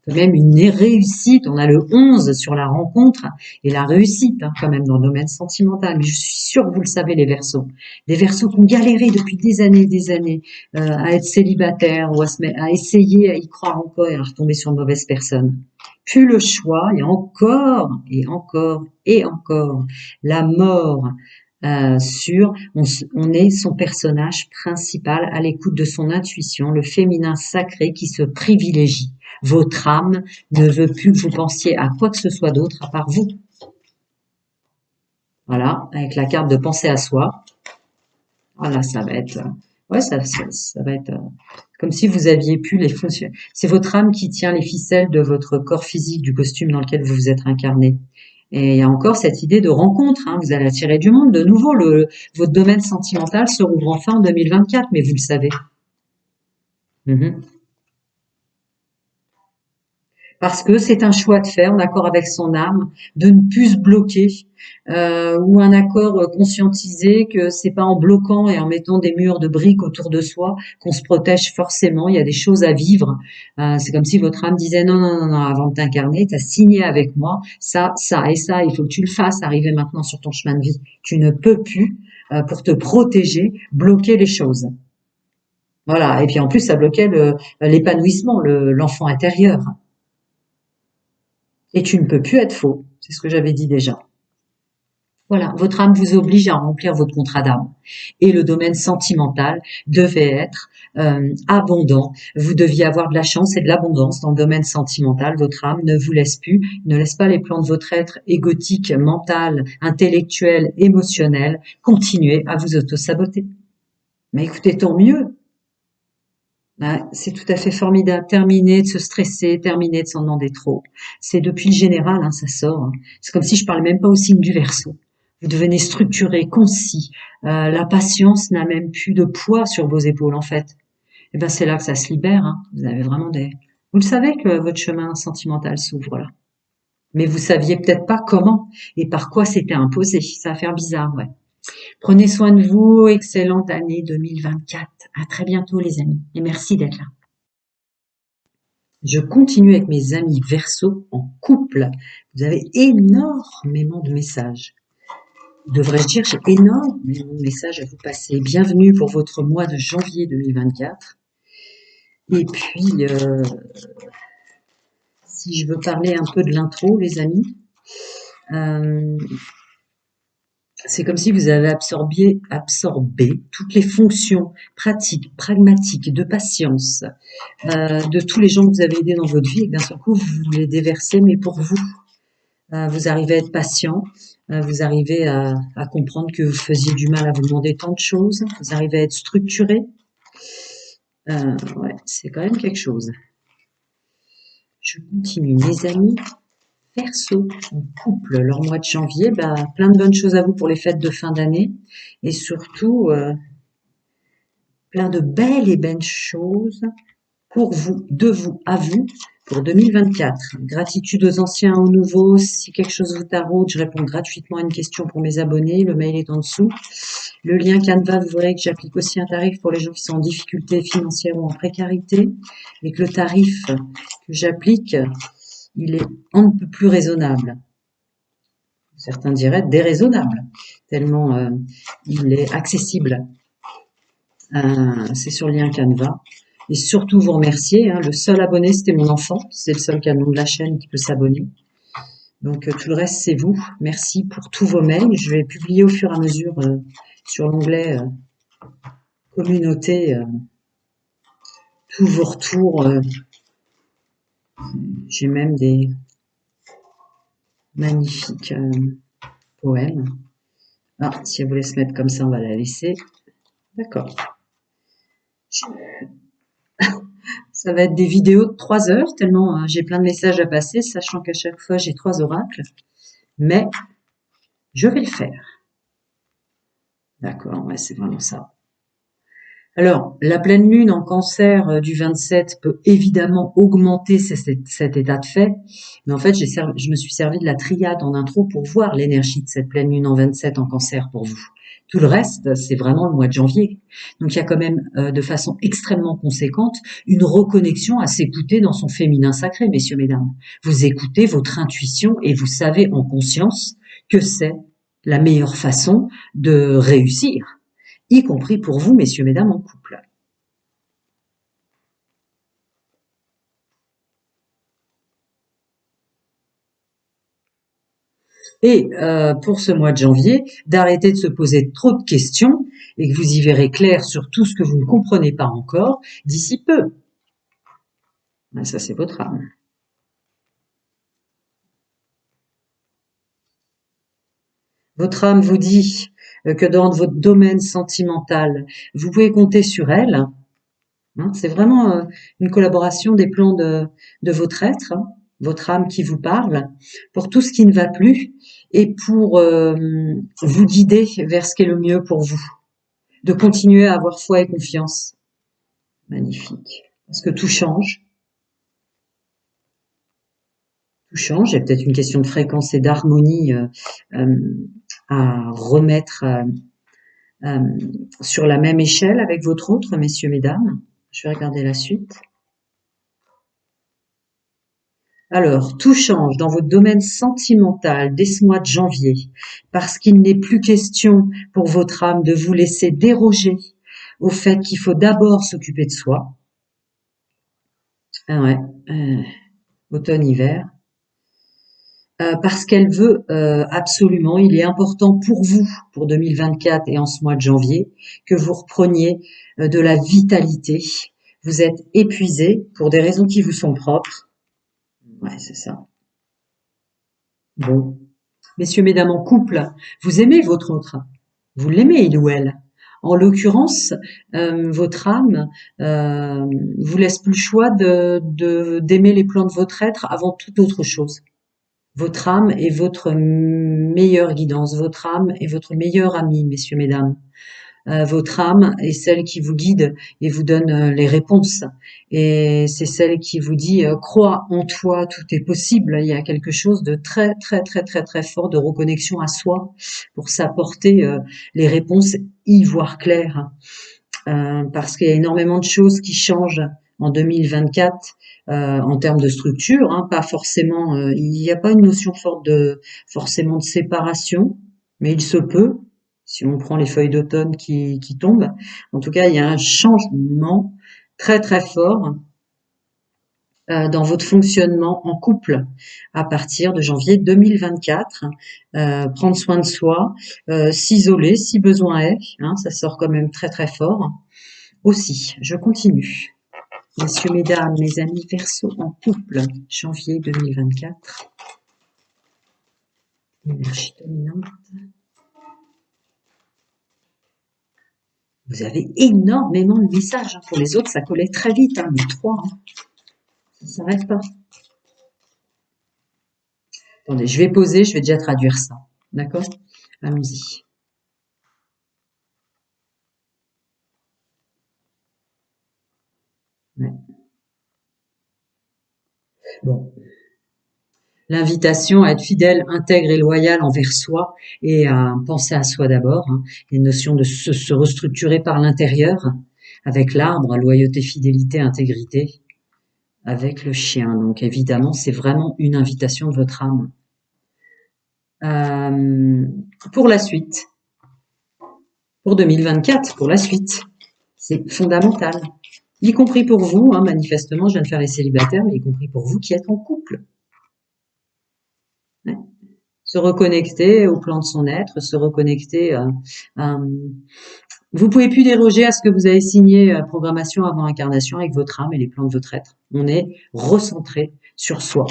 Même une réussite, on a le 11 sur la rencontre et la réussite quand même dans le domaine sentimental, mais je suis sûre que vous le savez, les Verseaux qui ont galéré depuis des années à être célibataires ou à essayer à y croire encore et à retomber sur une mauvaise personne. Plus le choix, il y a encore et encore et encore la mort on est son personnage principal à l'écoute de son intuition, le féminin sacré qui se privilégie. Votre âme ne veut plus que vous pensiez à quoi que ce soit d'autre à part vous. Voilà, avec la carte de penser à soi. Voilà, ça va être, ouais, ça va être comme si vous aviez pu les fonctions. C'est votre âme qui tient les ficelles de votre corps physique, du costume dans lequel vous vous êtes incarné. Et il y a encore cette idée de rencontre, hein. Vous allez attirer du monde. De nouveau, votre domaine sentimental se rouvre enfin en 2024, mais vous le savez. Parce que c'est un choix de faire en accord avec son âme, de ne plus se bloquer, ou un accord conscientisé que c'est pas en bloquant et en mettant des murs de briques autour de soi qu'on se protège forcément. Il y a des choses à vivre. C'est comme si votre âme disait non, non, non, non, avant de t'incarner, t'as signé avec moi ça, ça et ça. Il faut que tu le fasses arriver maintenant sur ton chemin de vie. Tu ne peux plus, pour te protéger, bloquer les choses. Voilà. Et puis en plus, ça bloquait l'épanouissement, l'enfant intérieur. Et tu ne peux plus être faux. C'est ce que j'avais dit déjà. Voilà, votre âme vous oblige à remplir votre contrat d'âme. Et le domaine sentimental devait être abondant. Vous deviez avoir de la chance et de l'abondance dans le domaine sentimental. Votre âme ne vous laisse plus, ne laisse pas les plans de votre être égotique, mental, intellectuel, émotionnel continuer à vous auto-saboter. Mais écoutez, tant mieux. C'est tout à fait formidable. Terminer de se stresser, terminer de s'en demander trop. C'est depuis le général, hein, ça sort. Hein. C'est comme si je parlais même pas au signe du Verseau. Vous devenez structuré, concis. La patience n'a même plus de poids sur vos épaules, en fait. Et ben c'est là que ça se libère. Hein. Vous avez vraiment Vous le savez que votre chemin sentimental s'ouvre là. Mais vous saviez peut-être pas comment et par quoi c'était imposé. Ça va faire bizarre, ouais. Prenez soin de vous. Excellente année 2024. À très bientôt, les amis. Et merci d'être là. Je continue avec mes amis Verseau en couple. Vous avez énormément de messages. Devrais-je dire, j'ai énormément de messages à vous passer. Bienvenue pour votre mois de janvier 2024. Et puis, si je veux parler un peu de l'intro, les amis, c'est comme si vous avez absorbé toutes les fonctions pratiques, pragmatiques, de patience, de tous les gens que vous avez aidés dans votre vie, et d'un seul coup, vous les déversez, mais pour vous. Vous arrivez à être patient, vous arrivez à comprendre que vous faisiez du mal à vous demander tant de choses, vous arrivez à être structuré. Ouais, c'est quand même quelque chose. Je continue, mes amis. Verseau en couple, leur mois de janvier, plein de bonnes choses à vous pour les fêtes de fin d'année et surtout plein de belles et belles choses pour vous, de vous, à vous, pour 2024. Gratitude aux anciens, aux nouveaux. Si quelque chose vous taraude, je réponds gratuitement à une question pour mes abonnés. Le mail est en dessous. Le lien Canva, vous verrez que j'applique aussi un tarif pour les gens qui sont en difficulté financière ou en précarité. Et que le tarif que j'applique, il est un peu plus raisonnable. Certains diraient déraisonnable, tellement il est accessible. C'est sur le lien Canva. Et surtout vous remercier. Hein, le seul abonné, c'était mon enfant. C'est le seul qui a le nom de la chaîne qui peut s'abonner. Donc tout le reste, c'est vous. Merci pour tous vos mails. Je vais publier au fur et à mesure sur l'onglet communauté tous vos retours. J'ai même des magnifiques poèmes. Ah, si elle voulait se mettre comme ça, on va la laisser. D'accord. Ça va être des vidéos de 3 heures, tellement j'ai plein de messages à passer, sachant qu'à chaque fois, j'ai 3 oracles. Mais je vais le faire. D'accord, ouais, c'est vraiment ça. Alors, la pleine lune en cancer du 27 peut évidemment augmenter cet état de fait, mais en fait, je me suis servi de la triade en intro pour voir l'énergie de cette pleine lune en 27 en cancer pour vous. Tout le reste, c'est vraiment le mois de janvier. Donc, il y a quand même, de façon extrêmement conséquente, une reconnexion à s'écouter dans son féminin sacré, messieurs, mesdames. Vous écoutez votre intuition et vous savez en conscience que c'est la meilleure façon de réussir, y compris pour vous, messieurs, mesdames, en couple. Et pour ce mois de janvier, d'arrêter de se poser trop de questions et que vous y verrez clair sur tout ce que vous ne comprenez pas encore d'ici peu. Ça, c'est votre âme. Votre âme vous dit que dans votre domaine sentimental, vous pouvez compter sur elle. C'est vraiment une collaboration des plans de votre être, votre âme qui vous parle, pour tout ce qui ne va plus et pour vous guider vers ce qui est le mieux pour vous. De continuer à avoir foi et confiance. Magnifique. Parce que tout change. Tout change. Il y a peut-être une question de fréquence et d'harmonie à remettre euh, sur la même échelle avec votre autre, messieurs, mesdames. Je vais regarder la suite. Alors, tout change dans votre domaine sentimental dès ce mois de janvier, parce qu'il n'est plus question pour votre âme de vous laisser déroger au fait qu'il faut d'abord s'occuper de soi. Ah ouais, automne-hiver. Parce qu'elle veut absolument, il est important pour vous, pour 2024 et en ce mois de janvier, que vous repreniez de la vitalité. Vous êtes épuisé pour des raisons qui vous sont propres. Ouais, c'est ça. Bon. Messieurs, mesdames en couple, vous aimez votre autre. Vous l'aimez, il ou elle. En l'occurrence, votre âme vous laisse plus le choix d'aimer les plans de votre être avant toute autre chose. Votre âme est votre meilleure guidance, votre âme est votre meilleure amie, messieurs, mesdames. Votre âme est celle qui vous guide et vous donne les réponses. Et c'est celle qui vous dit crois en toi, tout est possible. Il y a quelque chose de très très très très très fort de reconnexion à soi pour s'apporter les réponses, y voir clair. Parce qu'il y a énormément de choses qui changent en 2024 en termes de structure, hein, pas forcément. Il n'y a pas une notion forte de forcément de séparation, mais il se peut si on prend les feuilles d'automne qui tombent. En tout cas, il y a un changement très très fort dans votre fonctionnement en couple à partir de janvier 2024. Prendre soin de soi, s'isoler si besoin est, hein, ça sort quand même très très fort. Aussi, je continue. Messieurs, mesdames, mes amis Verseau en couple, janvier 2024. Énergie dominante. Vous avez énormément de messages. Pour les autres, ça collait très vite, hein, les 3. Hein. Ça ne s'arrête pas. Attendez, je vais poser, je vais déjà traduire ça. D'accord? Allons-y. Ouais. Bon. L'invitation à être fidèle, intègre et loyal envers soi et à penser à soi d'abord. Hein. Une notion de se restructurer par l'intérieur avec l'arbre, loyauté, fidélité, intégrité, avec le chien. Donc évidemment, c'est vraiment une invitation de votre âme. Euh, pour la suite, pour 2024, pour la suite, c'est fondamental. Y compris pour vous, hein, manifestement, je viens de faire les célibataires, mais y compris pour vous qui êtes en couple. Ouais. Se reconnecter au plan de son être, se reconnecter vous pouvez plus déroger à ce que vous avez signé programmation avant incarnation avec votre âme et les plans de votre être. On est recentré sur soi.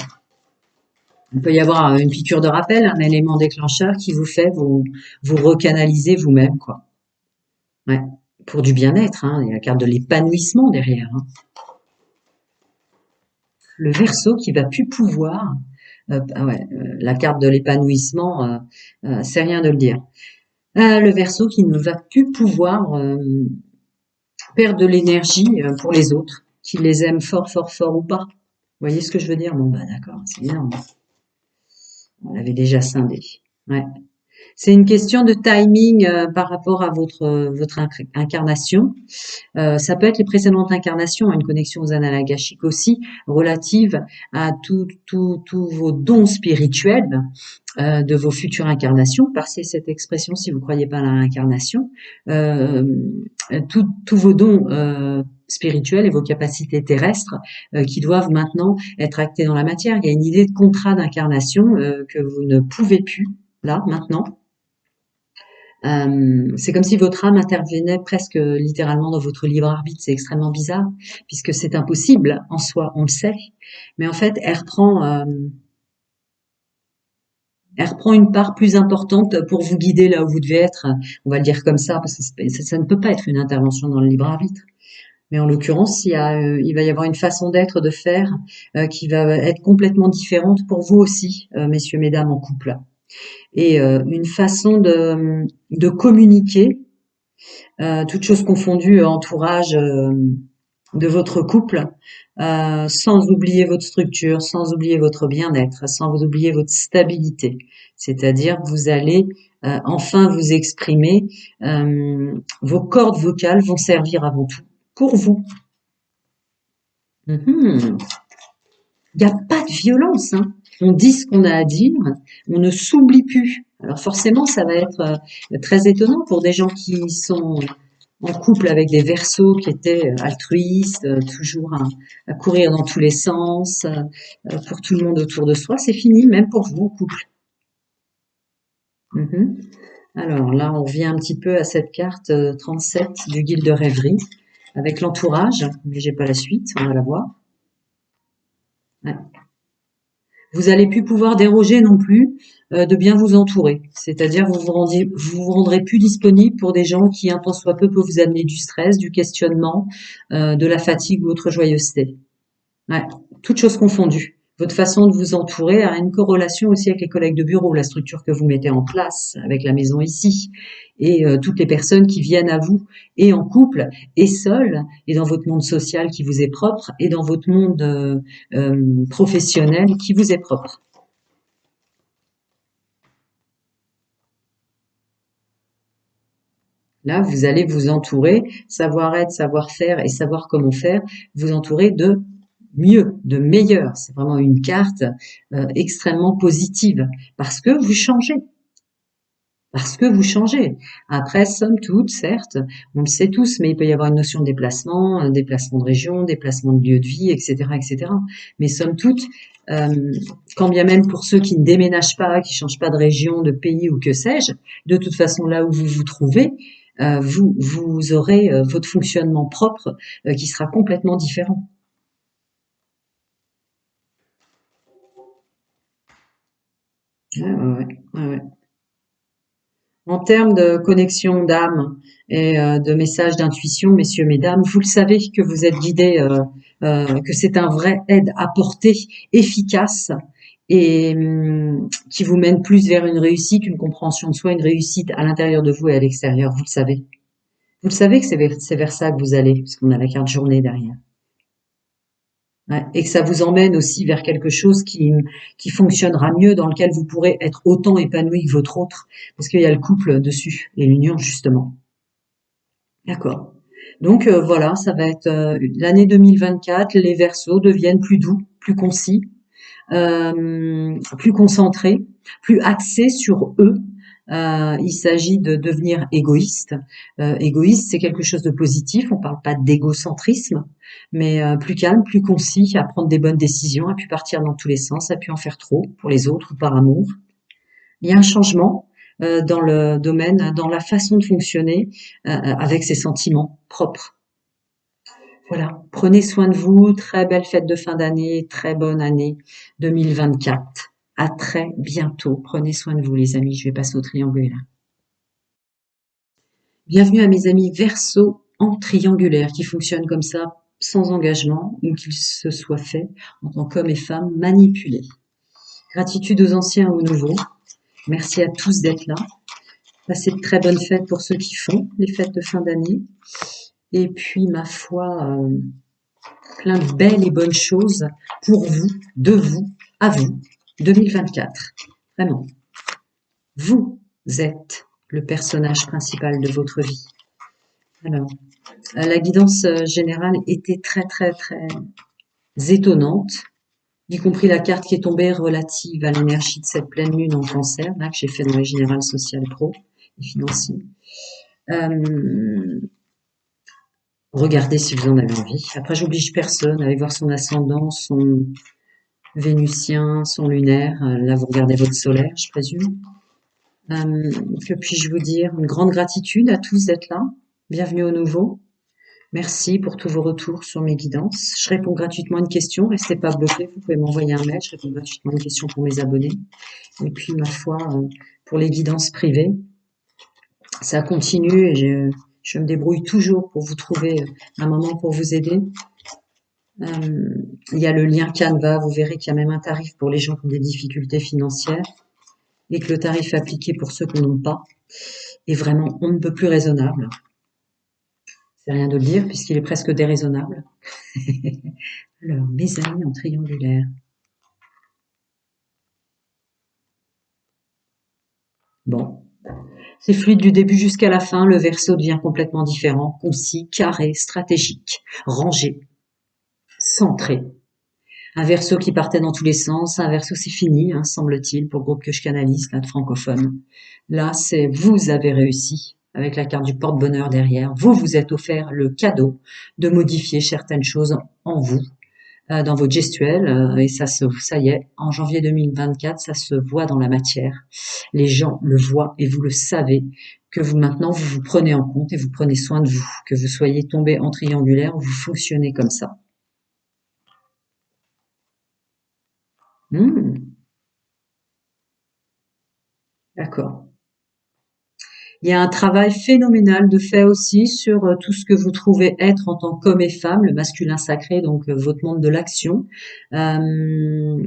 Il peut y avoir une piqûre de rappel, un élément déclencheur qui vous fait vous recanaliser vous-même, quoi. Ouais. Pour du bien-être, hein. Il y a la carte de l'épanouissement derrière. Hein. Le Verseau qui va plus pouvoir, la carte de l'épanouissement, c'est rien de le dire. Le Verseau qui ne va plus pouvoir perdre de l'énergie pour les autres, qui les aiment fort, fort, fort ou pas. Vous voyez ce que je veux dire? Bon, bah d'accord, c'est énorme. On l'avait déjà scindé. Ouais. C'est une question de timing par rapport à votre incarnation. Ça peut être les précédentes incarnations, une connexion aux annales akashiques aussi, relative à tous vos dons spirituels de vos futures incarnations. Passez cette expression si vous ne croyez pas à la réincarnation. Tous vos dons spirituels et vos capacités terrestres qui doivent maintenant être actés dans la matière. Il y a une idée de contrat d'incarnation que vous ne pouvez plus, là, maintenant. C'est comme si votre âme intervenait presque littéralement dans votre libre arbitre. C'est extrêmement bizarre, puisque c'est impossible en soi, on le sait. Mais en fait, elle reprend une part plus importante pour vous guider là où vous devez être. On va le dire comme ça, parce que ça ne peut pas être une intervention dans le libre arbitre. Mais en l'occurrence, il va y avoir une façon d'être, de faire, qui va être complètement différente pour vous aussi, messieurs, mesdames, en couple. Et une façon de communiquer, toutes choses confondues, entourage de votre couple, sans oublier votre structure, sans oublier votre bien-être, sans vous oublier votre stabilité. C'est-à-dire que vous allez enfin vous exprimer, vos cordes vocales vont servir avant tout pour vous. Il n'y a pas de violence, hein. On dit ce qu'on a à dire, on ne s'oublie plus. Alors forcément, ça va être très étonnant pour des gens qui sont en couple avec des Verseaux qui étaient altruistes, toujours à courir dans tous les sens, pour tout le monde autour de soi. C'est fini, même pour vous en couple. Alors là, on revient un petit peu à cette carte 37 du guide de rêverie, avec l'entourage, mais j'ai pas la suite, on va la voir. Ouais. Vous allez plus pouvoir déroger non plus de bien vous entourer. C'est-à-dire vous vous rendrez plus disponible pour des gens qui, un tant soit peu, peuvent vous amener du stress, du questionnement, de la fatigue ou autre joyeuseté. Ouais, toutes choses confondues. Votre façon de vous entourer a une corrélation aussi avec les collègues de bureau, la structure que vous mettez en place avec la maison ici, et toutes les personnes qui viennent à vous, et en couple, et seul, et dans votre monde social qui vous est propre, et dans votre monde professionnel qui vous est propre. Là, vous allez vous entourer, savoir-être, savoir-faire et savoir comment faire, vous entourer de mieux, de meilleur. C'est vraiment une carte extrêmement positive parce que vous changez. Parce que vous changez. Après, somme toute, certes, on le sait tous, mais il peut y avoir une notion de déplacement, déplacement de région, déplacement de lieu de vie, etc., etc. Mais somme toute, quand bien même pour ceux qui ne déménagent pas, qui changent pas de région, de pays ou que sais-je, de toute façon, là où vous vous trouvez, vous aurez votre fonctionnement propre qui sera complètement différent. Ouais. En termes de connexion d'âme et de message d'intuition, messieurs, mesdames, vous le savez que vous êtes guidés, que c'est un vrai aide à portée efficace et qui vous mène plus vers une réussite, une compréhension de soi, une réussite à l'intérieur de vous et à l'extérieur. Vous le savez. Vous le savez que c'est vers ça que vous allez, puisqu'on a la carte journée derrière. Ouais, et que ça vous emmène aussi vers quelque chose qui fonctionnera mieux, dans lequel vous pourrez être autant épanoui que votre autre, parce qu'il y a le couple dessus et l'union justement. D'accord. Donc voilà, ça va être l'année 2024. Les Verseaux deviennent plus doux, plus concis, plus concentrés, plus axés sur eux. Il s'agit de devenir égoïste. Égoïste, c'est quelque chose de positif. On parle pas d'égocentrisme, mais plus calme, plus concis, à prendre des bonnes décisions, à plus partir dans tous les sens, à plus en faire trop pour les autres ou par amour. Il y a un changement dans le domaine, dans la façon de fonctionner avec ses sentiments propres. Voilà, prenez soin de vous, très belle fête de fin d'année, très bonne année 2024. À très bientôt. Prenez soin de vous les amis, je vais passer au triangulaire. Bienvenue à mes amis Verseau en triangulaire qui fonctionnent comme ça, sans engagement, ou qu'ils se soient faits en tant qu'hommes et femmes manipulés. Gratitude aux anciens et aux nouveaux. Merci à tous d'être là. Passez de très bonnes fêtes pour ceux qui font les fêtes de fin d'année. Et puis, ma foi, plein de belles et bonnes choses pour vous, de vous, à vous, 2024. Vraiment. Vous êtes le personnage principal de votre vie. Alors, la guidance générale était très, très, très étonnante, y compris la carte qui est tombée relative à l'énergie de cette pleine lune en cancer, là, que j'ai fait dans les générales sociales pro et financiers. Regardez si vous en avez envie. Après, j'oblige personne à aller voir son ascendant, son vénusien, son lunaire. Là, vous regardez votre solaire, je présume. Que puis-je vous dire? Une grande gratitude à tous d'être là. Bienvenue au nouveau. Merci pour tous vos retours sur mes guidances. Je réponds gratuitement à une question. Restez pas bloqués. Vous pouvez m'envoyer un mail. Je réponds gratuitement à une question pour mes abonnés. Et puis, ma foi, pour les guidances privées, ça continue et je me débrouille toujours pour vous trouver un moment pour vous aider. Il y a le lien Canva. Vous verrez qu'il y a même un tarif pour les gens qui ont des difficultés financières et que le tarif appliqué pour ceux qui n'en ont pas est vraiment on ne peut plus raisonnable. C'est rien de le dire puisqu'il est presque déraisonnable. Alors, mes amis en triangulaire. Bon. C'est fluide du début jusqu'à la fin. Le Verseau devient complètement différent, concis, carré, stratégique, rangé, centré. Un Verseau qui partait dans tous les sens. Un Verseau, c'est fini, hein, semble-t-il, pour le groupe que je canalise, là, de francophones. Là, c'est vous avez réussi avec la carte du porte-bonheur derrière. Vous vous êtes offert le cadeau de modifier certaines choses en vous, dans votre gestuelle, et ça y est, en janvier 2024, ça se voit dans la matière. Les gens le voient et vous le savez que vous maintenant vous vous prenez en compte et vous prenez soin de vous, que vous soyez tombé en triangulaire, vous fonctionnez comme ça. D'accord. Il y a un travail phénoménal de fait aussi sur tout ce que vous trouvez être en tant qu'homme et femme, le masculin sacré, donc votre monde de l'action. Euh,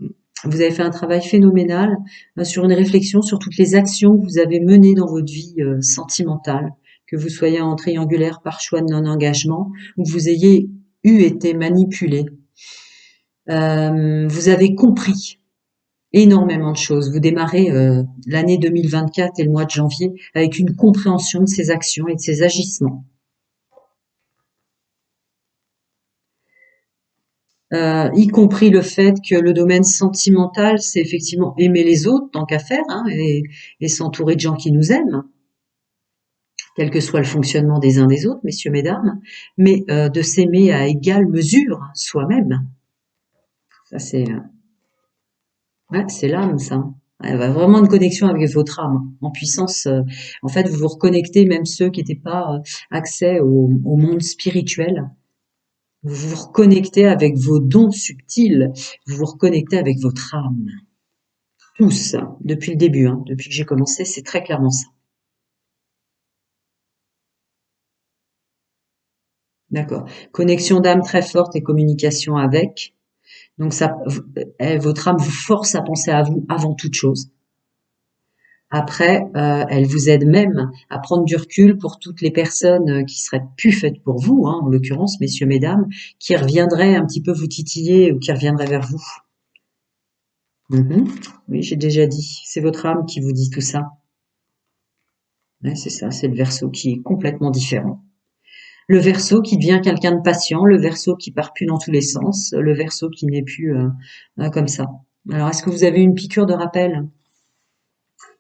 Vous avez fait un travail phénoménal sur une réflexion sur toutes les actions que vous avez menées dans votre vie sentimentale, que vous soyez en triangulaire par choix de non-engagement ou que vous ayez été manipulé. Vous avez compris énormément de choses. Vous démarrez l'année 2024 et le mois de janvier avec une compréhension de ses actions et de ses agissements. Y compris le fait que le domaine sentimental, c'est effectivement aimer les autres tant qu'à faire, hein, et s'entourer de gens qui nous aiment, quel que soit le fonctionnement des uns des autres, messieurs, mesdames, mais de s'aimer à égale mesure soi-même. Ça, c'est l'âme, ça. Elle va vraiment une connexion avec votre âme en puissance. En fait, vous vous reconnectez, même ceux qui n'étaient pas accès au monde spirituel. Vous vous reconnectez avec vos dons subtils. Vous vous reconnectez avec votre âme. Tous, depuis le début, hein, depuis que j'ai commencé, c'est très clairement ça. D'accord. Connexion d'âme très forte et communication avec. Donc ça, votre âme vous force à penser à vous avant toute chose. Après, elle vous aide même à prendre du recul pour toutes les personnes qui seraient plus faites pour vous, hein, en l'occurrence, messieurs, mesdames, qui reviendraient un petit peu vous titiller ou qui reviendraient vers vous. Oui, j'ai déjà dit. C'est votre âme qui vous dit tout ça. Ouais, c'est ça, c'est le Verseau qui est complètement différent. Le Verseau qui devient quelqu'un de patient, le Verseau qui part plus dans tous les sens, le Verseau qui n'est plus comme ça. Alors, est-ce que vous avez une piqûre de rappel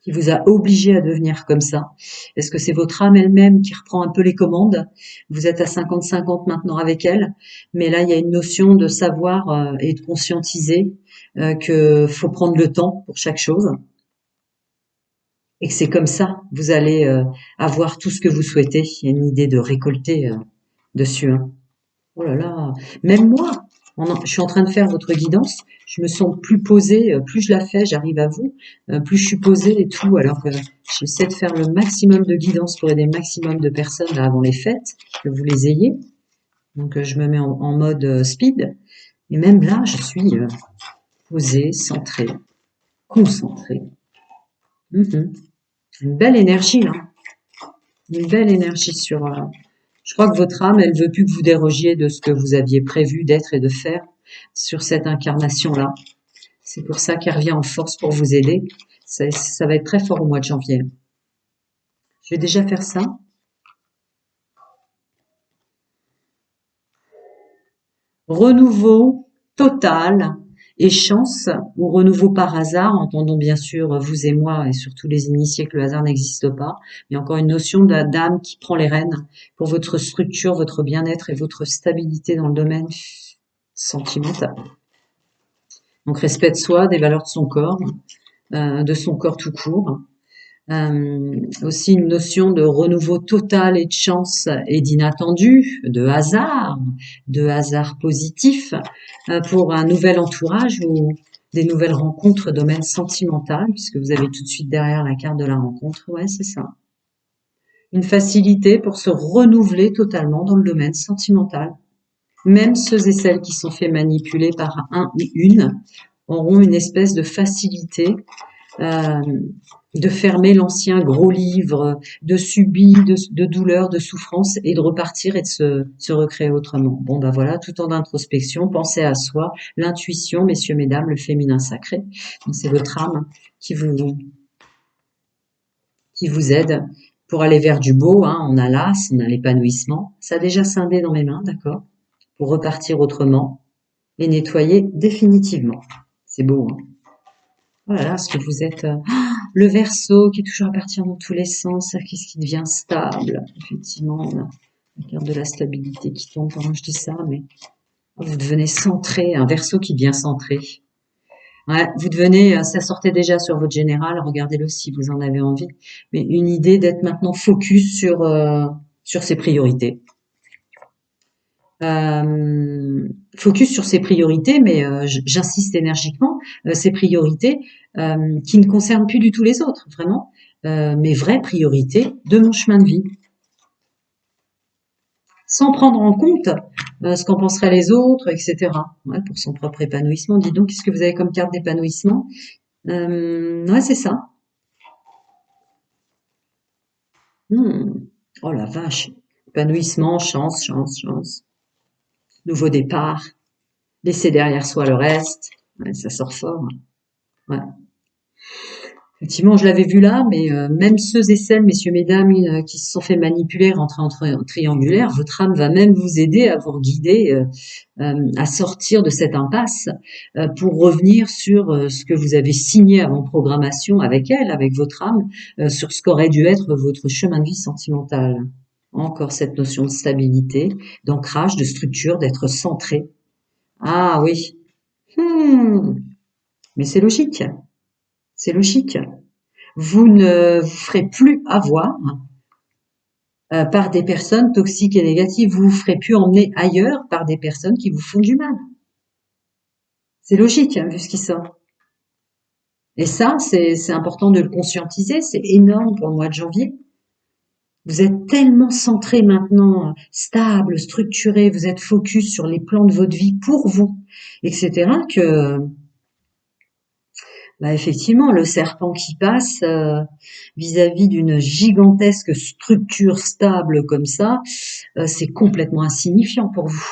qui vous a obligé à devenir comme ça? Est-ce que c'est votre âme elle-même qui reprend un peu les commandes? Vous êtes à 50-50 maintenant avec elle, mais là, il y a une notion de savoir et de conscientiser que faut prendre le temps pour chaque chose et que c'est comme ça, vous allez avoir tout ce que vous souhaitez. Il y a une idée de récolter dessus, hein. Oh là là, même moi, je suis en train de faire votre guidance, je me sens plus posée, plus je la fais, j'arrive à vous, plus je suis posée et tout, alors que j'essaie de faire le maximum de guidance pour aider le maximum de personnes là, avant les fêtes, que vous les ayez. Donc je me mets en mode speed, et même là, je suis posée, centrée, concentrée. Une belle énergie là, une belle énergie sur... je crois que votre âme, elle veut plus que vous dérogiez de ce que vous aviez prévu d'être et de faire sur cette incarnation-là. C'est pour ça qu'elle revient en force pour vous aider. Ça va être très fort au mois de janvier. Je vais déjà faire ça. Renouveau total et chance, ou renouveau par hasard, entendons bien sûr vous et moi et surtout les initiés que le hasard n'existe pas, mais encore une notion d'âme qui prend les rênes pour votre structure, votre bien-être et votre stabilité dans le domaine sentimental. Donc respect de soi, des valeurs de son corps tout court. Aussi une notion de renouveau total et de chance et d'inattendu, de hasard positif pour un nouvel entourage ou des nouvelles rencontres domaine sentimental, puisque vous avez tout de suite derrière la carte de la rencontre. Ouais, c'est ça. Une facilité pour se renouveler totalement dans le domaine sentimental. Même ceux et celles qui sont fait manipuler par un ou une auront une espèce de facilité de fermer l'ancien gros livre de subis, de douleur, de souffrance et de repartir et de se recréer autrement. Bon, ben voilà, tout en introspection, pensez à soi, l'intuition, messieurs, mesdames, le féminin sacré. Donc c'est votre âme qui vous aide pour aller vers du beau, hein. On a l'as, on a l'épanouissement. Ça a déjà scindé dans mes mains, d'accord? Pour repartir autrement et nettoyer définitivement. C'est beau, hein. Voilà, ce que vous êtes le Verseau qui est toujours à partir dans tous les sens, qu'est-ce qui devient stable? Effectivement, on a la carte de la stabilité qui tombe pendant que je dis ça, mais vous devenez centré, un Verseau qui devient centré. Ouais, vous devenez, ça sortait déjà sur votre général, regardez-le si vous en avez envie, mais une idée d'être maintenant focus sur ses priorités. Focus sur ses priorités, mais j'insiste énergiquement, ses priorités qui ne concernent plus du tout les autres, vraiment, mes vraies priorités de mon chemin de vie, sans prendre en compte ce qu'en penseraient les autres, etc. Ouais, pour son propre épanouissement. Dis donc, qu'est-ce que vous avez comme carte d'épanouissement? Ouais, c'est ça. Oh la vache. Épanouissement, chance, chance, chance. Nouveau départ. Laisser derrière soi le reste. Ouais, ça sort fort. Ouais. Effectivement, je l'avais vu là, mais même ceux et celles, messieurs, mesdames, qui se sont fait manipuler, rentrer en triangulaire, votre âme va même vous aider à vous guider, à sortir de cette impasse, pour revenir sur ce que vous avez signé avant programmation avec elle, avec votre âme, sur ce qu'aurait dû être votre chemin de vie sentimental. Encore cette notion de stabilité, d'ancrage, de structure, d'être centré. Ah oui. Mais c'est logique. C'est logique. Vous ne vous ferez plus avoir par des personnes toxiques et négatives. Vous vous ferez plus emmener ailleurs par des personnes qui vous font du mal. C'est logique, hein, vu ce qui sort. Et ça, c'est important de le conscientiser. C'est énorme pour le mois de janvier. Vous êtes tellement centré maintenant, stable, structuré, vous êtes focus sur les plans de votre vie pour vous, etc., que Bah, effectivement, le serpent qui passe vis-à-vis d'une gigantesque structure stable comme ça, c'est complètement insignifiant pour vous.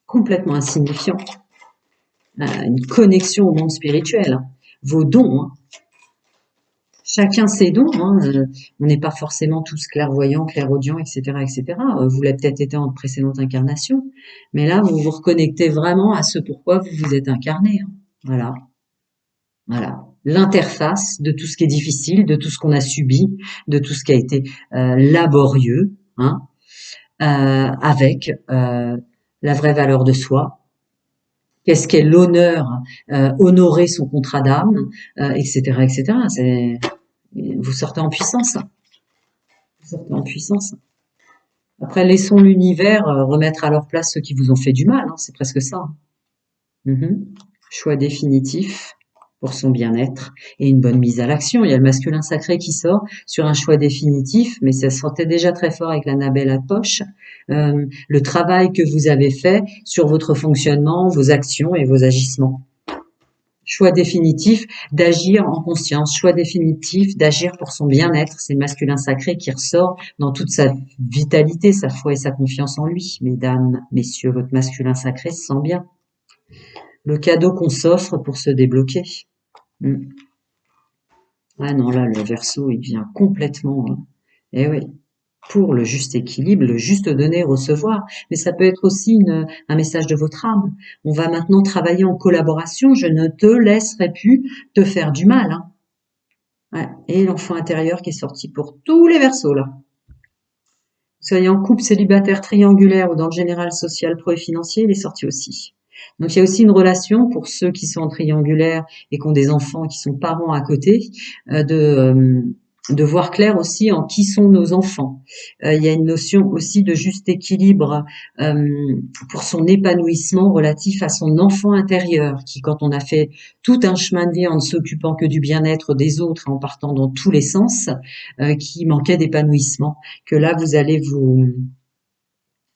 Complètement insignifiant. Une connexion au monde spirituel. Hein. Vos dons, hein. Chacun ses dons. Hein. On n'est pas forcément tous clairvoyants, clairaudients, etc., etc. Vous l'avez peut-être été en précédente incarnation, mais là, vous vous reconnectez vraiment à ce pourquoi vous vous êtes incarné. Hein. Voilà. Voilà. L'interface de tout ce qui est difficile, de tout ce qu'on a subi, de tout ce qui a été laborieux, hein, avec la vraie valeur de soi. Qu'est-ce qu'est l'honneur, honorer son contrat d'âme, etc., etc. Vous sortez en puissance. Vous sortez en puissance. Après, laissons l'univers remettre à leur place ceux qui vous ont fait du mal. Hein, c'est presque ça. Choix définitif pour son bien-être et une bonne mise à l'action. Il y a le masculin sacré qui sort sur un choix définitif, mais ça sortait déjà très fort avec la Nabelle à poche. Le travail que vous avez fait sur votre fonctionnement, vos actions et vos agissements. Choix définitif d'agir en conscience, choix définitif d'agir pour son bien-être. C'est le masculin sacré qui ressort dans toute sa vitalité, sa foi et sa confiance en lui. Mesdames, messieurs, votre masculin sacré se sent bien. Le cadeau qu'on s'offre pour se débloquer. Ah non, là, le Verseau, il vient complètement... Eh oui, pour le juste équilibre, le juste donner-recevoir. Mais ça peut être aussi un message de votre âme. On va maintenant travailler en collaboration. Je ne te laisserai plus te faire du mal. Hein. Ouais. Et l'enfant intérieur qui est sorti pour tous les Verseaux, là. Soyez en couple, célibataire, triangulaire ou dans le général social, pro et financier, il est sorti aussi. Donc il y a aussi une relation pour ceux qui sont en triangulaire et qui ont des enfants qui sont parents à côté, de voir clair aussi en qui sont nos enfants. Il y a une notion aussi de juste équilibre pour son épanouissement relatif à son enfant intérieur, qui quand on a fait tout un chemin de vie en ne s'occupant que du bien-être des autres, en partant dans tous les sens, qui manquait d'épanouissement, que là vous allez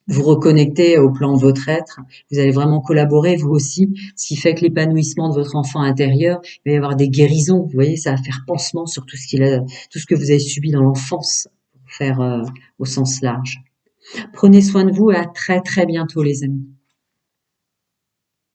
vous reconnecter au plan de votre être, vous allez vraiment collaborer vous aussi, ce qui fait que l'épanouissement de votre enfant intérieur, il va y avoir des guérisons, vous voyez, ça va faire pansement sur tout ce que vous avez subi dans l'enfance, pour faire au sens large. Prenez soin de vous et à très très bientôt les amis.